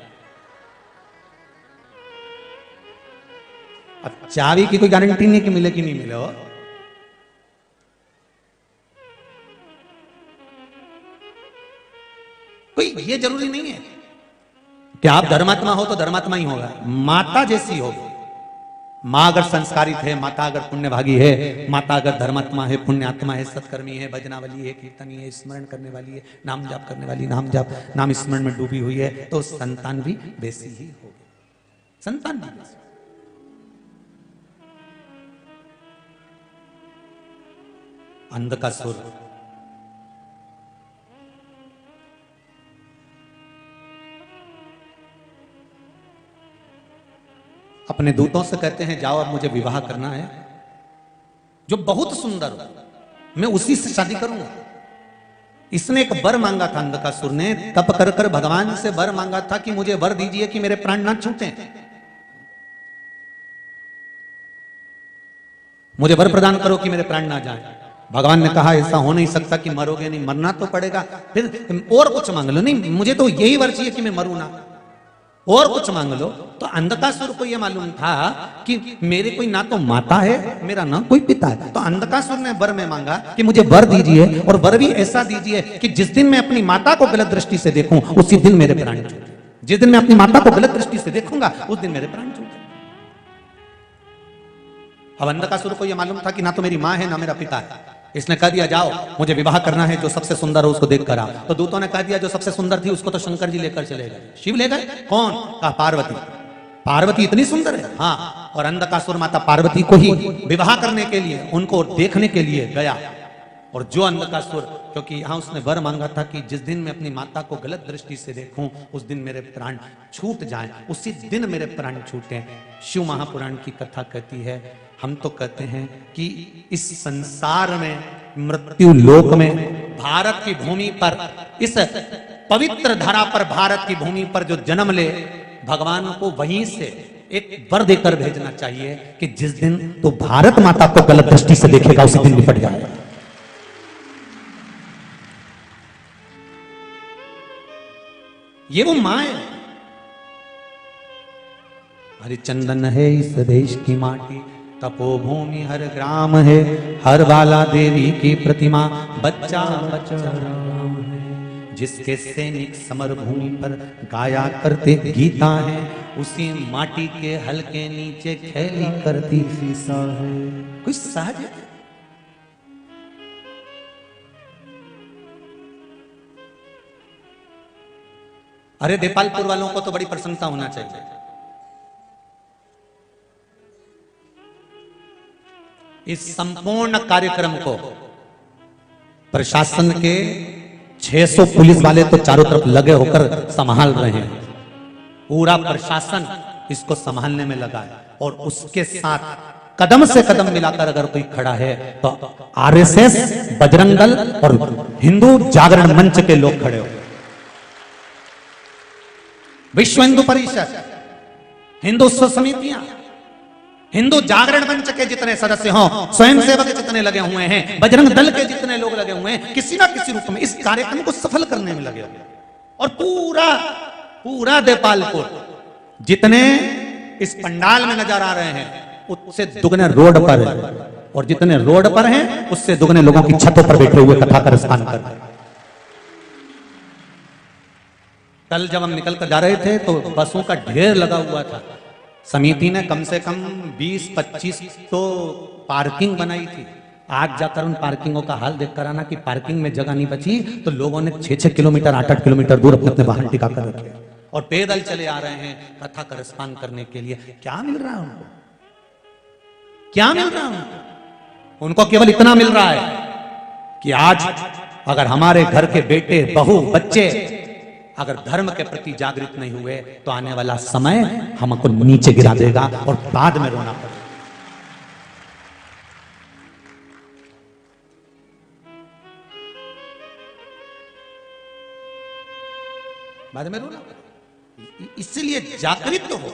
अब चाबी की कोई गारंटी नहीं कि मिले कि नहीं मिले हो। कोई ये जरूरी नहीं है कि आप धर्मात्मा हो तो धर्मात्मा ही होगा। माता जैसी होगी। माँ अगर संस्कारित है, माता अगर पुण्यभागी है, माता अगर धर्मात्मा है, पुण्यात्मा है, सत्कर्मी है, भजनावली है, कीर्तनी है, स्मरण करने वाली है, नाम जाप करने वाली, नाम जाप नाम स्मरण में डूबी हुई है, तो संतान भी वैसी ही होगी। संतान भी वैसी। अंधकासुर अपने दूतों से कहते हैं जाओ अब मुझे विवाह करना है, जो बहुत सुंदर हो, मैं उसी से शादी करूंगा। इसने एक वर मांगा था, अंधकासुर ने तप कर कर भगवान से वर मांगा था कि मुझे वर दीजिए कि मेरे प्राण ना छूटे, मुझे वर प्रदान करो कि मेरे प्राण ना जाए। भगवान ने कहा ऐसा हो नहीं सकता कि मरोगे नहीं, मरना तो पड़ेगा, फिर और कुछ मांग लो। नहीं, मुझे तो यही वर चाहिए कि मैं मरूं ना, और कुछ मांग लो। तो अंधकासुर को यह मालूम था कि मेरे कोई ना तो माता है, मेरा ना कोई पिता है। तो अंधकासुर ने वर में मांगा कि मुझे वर दीजिए, और वर भी ऐसा दीजिए कि जिस दिन मैं अपनी माता को गलत दृष्टि से देखूं उसी दिन मेरे प्राण छूटे। जिस दिन मैं अपनी माता को गलत दृष्टि से देखूंगा उस दिन मेरे प्राण छूटे। अब अंधकासुर को यह मालूम था कि ना तो मेरी मां है ना मेरा पिता है। इसने कह दिया जाओ मुझे विवाह करना है, जो सबसे सुंदर हो उसको देख कर आओ। तो दूतों ने कह दिया जो सबसे सुंदर थी उसको तो शंकर जी लेकर चले गए। शिव ले गए? कौन? कहा पार्वती। पार्वती इतनी सुंदर है? हाँ। और अंधकासुर माता पार्वती को ही विवाह करने के लिए, उनको देखने के लिए गया। और जो अंधकासुर, क्योंकि यहां उसने वर मांगा था कि जिस दिन मैं अपनी माता को गलत दृष्टि से देखूं उस दिन मेरे प्राण छूट जाएं, उसी दिन मेरे प्राण छूटे। शिव महापुराण की कथा कहती है, हम तो कहते हैं कि इस संसार में, मृत्यु लोक में, भारत की भूमि पर, इस पवित्र धरा पर, भारत की भूमि पर जो जन्म ले, भगवान को वहीं से एक वर देकर भेजना चाहिए कि जिस दिन तो भारत माता को गलत दृष्टि से देखेगा उसी दिन निपट जाएगा। ये वो मां है। हरिचंदन है इस देश की माटी, तपोभूमि हर ग्राम है, हर बाला देवी की प्रतिमा, बच्चा बच्चा राम है। जिसके सैनिक समर भूमि पर गाया करते गीता है, उसी माटी के हल्के नीचे खेली करती सीसा है। कुछ सहज है। अरे देपालपुर वालों को तो बड़ी प्रसन्नता होना चाहिए। इस संपूर्ण कार्यक्रम को प्रशासन के 600 पुलिस वाले तो चारों तरफ लगे होकर संभाल रहे हैं, पूरा प्रशासन इसको संभालने में लगा है। और उसके साथ कदम से कदम मिलाकर अगर कोई खड़ा है तो आरएसएस, बजरंग दल और हिंदू जागरण मंच के लोग खड़े हो। विश्व हिंदू परिषद, हिंदुत्व समितियां, हिंदू जागरण मंच के जितने सदस्य हों, स्वयंसेवक जितने लगे हुए हैं, बजरंग दल के जितने लोग लगे हुए हैं, किसी ना किसी रूप में इस कार्यक्रम को सफल करने में लगे हुए। और पूरा देपालपुर जितने इस पंडाल में नजर आ रहे हैं उससे दुगने रोड पर है, और जितने रोड पर हैं उससे दुगने लोगों की छतों पर बैठे हुए कथा का रसपान कर रहे हैं। कल जब हम निकल कर जा रहे थे तो बसों का ढेर लगा हुआ था। समिति ने कम से कम 20-25 तो पार्किंग बनाई थी। आज जाकर उन पार्किंगों का हाल देखकर आना कि पार्किंग में जगह नहीं बची तो लोगों ने 6-6 किलोमीटर 8-8 किलोमीटर दूर अपने अपने वाहन टिका कर रखे और पैदल चले आ रहे हैं कथा का रसपान करने के लिए। क्या मिल रहा है उनको? क्या मिल रहा है उनको? उनको केवल इतना मिल रहा है कि आज अगर हमारे घर के बेटे, बहू, बच्चे अगर धर्म के प्रति जागृत नहीं हुए तो आने वाला समय हमको नीचे गिरा देगा और बाद में रोना पड़ेगा। बाद में रोना पड़ेगा। इसलिए जागृत तो हो,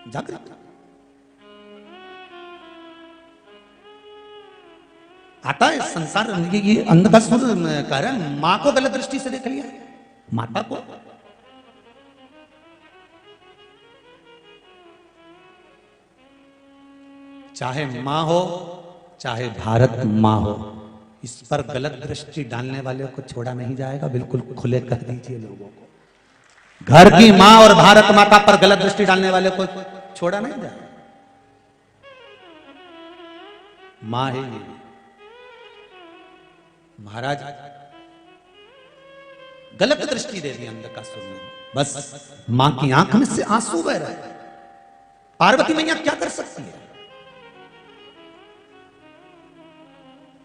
जागृत आता है संसार। ये अंधकासुर कह रहा है मां को गलत दृष्टि से देख लिया, माता को। चाहे मां हो चाहे भारत मां हो, इस पर गलत दृष्टि डालने वाले को छोड़ा नहीं जाएगा। बिल्कुल खुले कह दीजिए लोगों को, घर की मां और भारत माता पर गलत दृष्टि डालने वाले को छोड़ा नहीं जाएगा। मां है महाराज, गलत दृष्टि दे दी अंधकासुर ने। बस मां की आंख में से आंसू बह रहे हैं। पार्वती मैया क्या कर सकती है?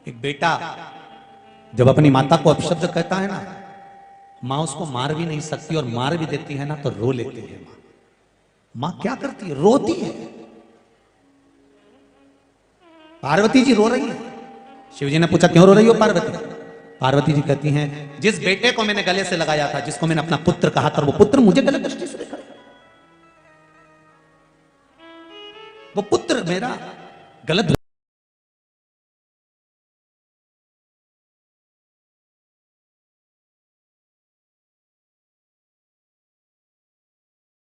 एक बेटा जब अपनी माता को अपशब्द कहता है ना, मां उसको मार भी नहीं सकती, और मार भी देती है ना तो रो लेती है। मां क्या करती है? रोती है। पार्वती जी रो रही है। शिवजी ने पूछा क्यों रो रही हो पार्वती? पार्वती जी कहती हैं जिस बेटे को मैंने गले से लगाया था, जिसको मैंने अपना पुत्र कहा था, वो पुत्र मुझे गलत दृष्टि से देखा। वो पुत्र मेरा गलत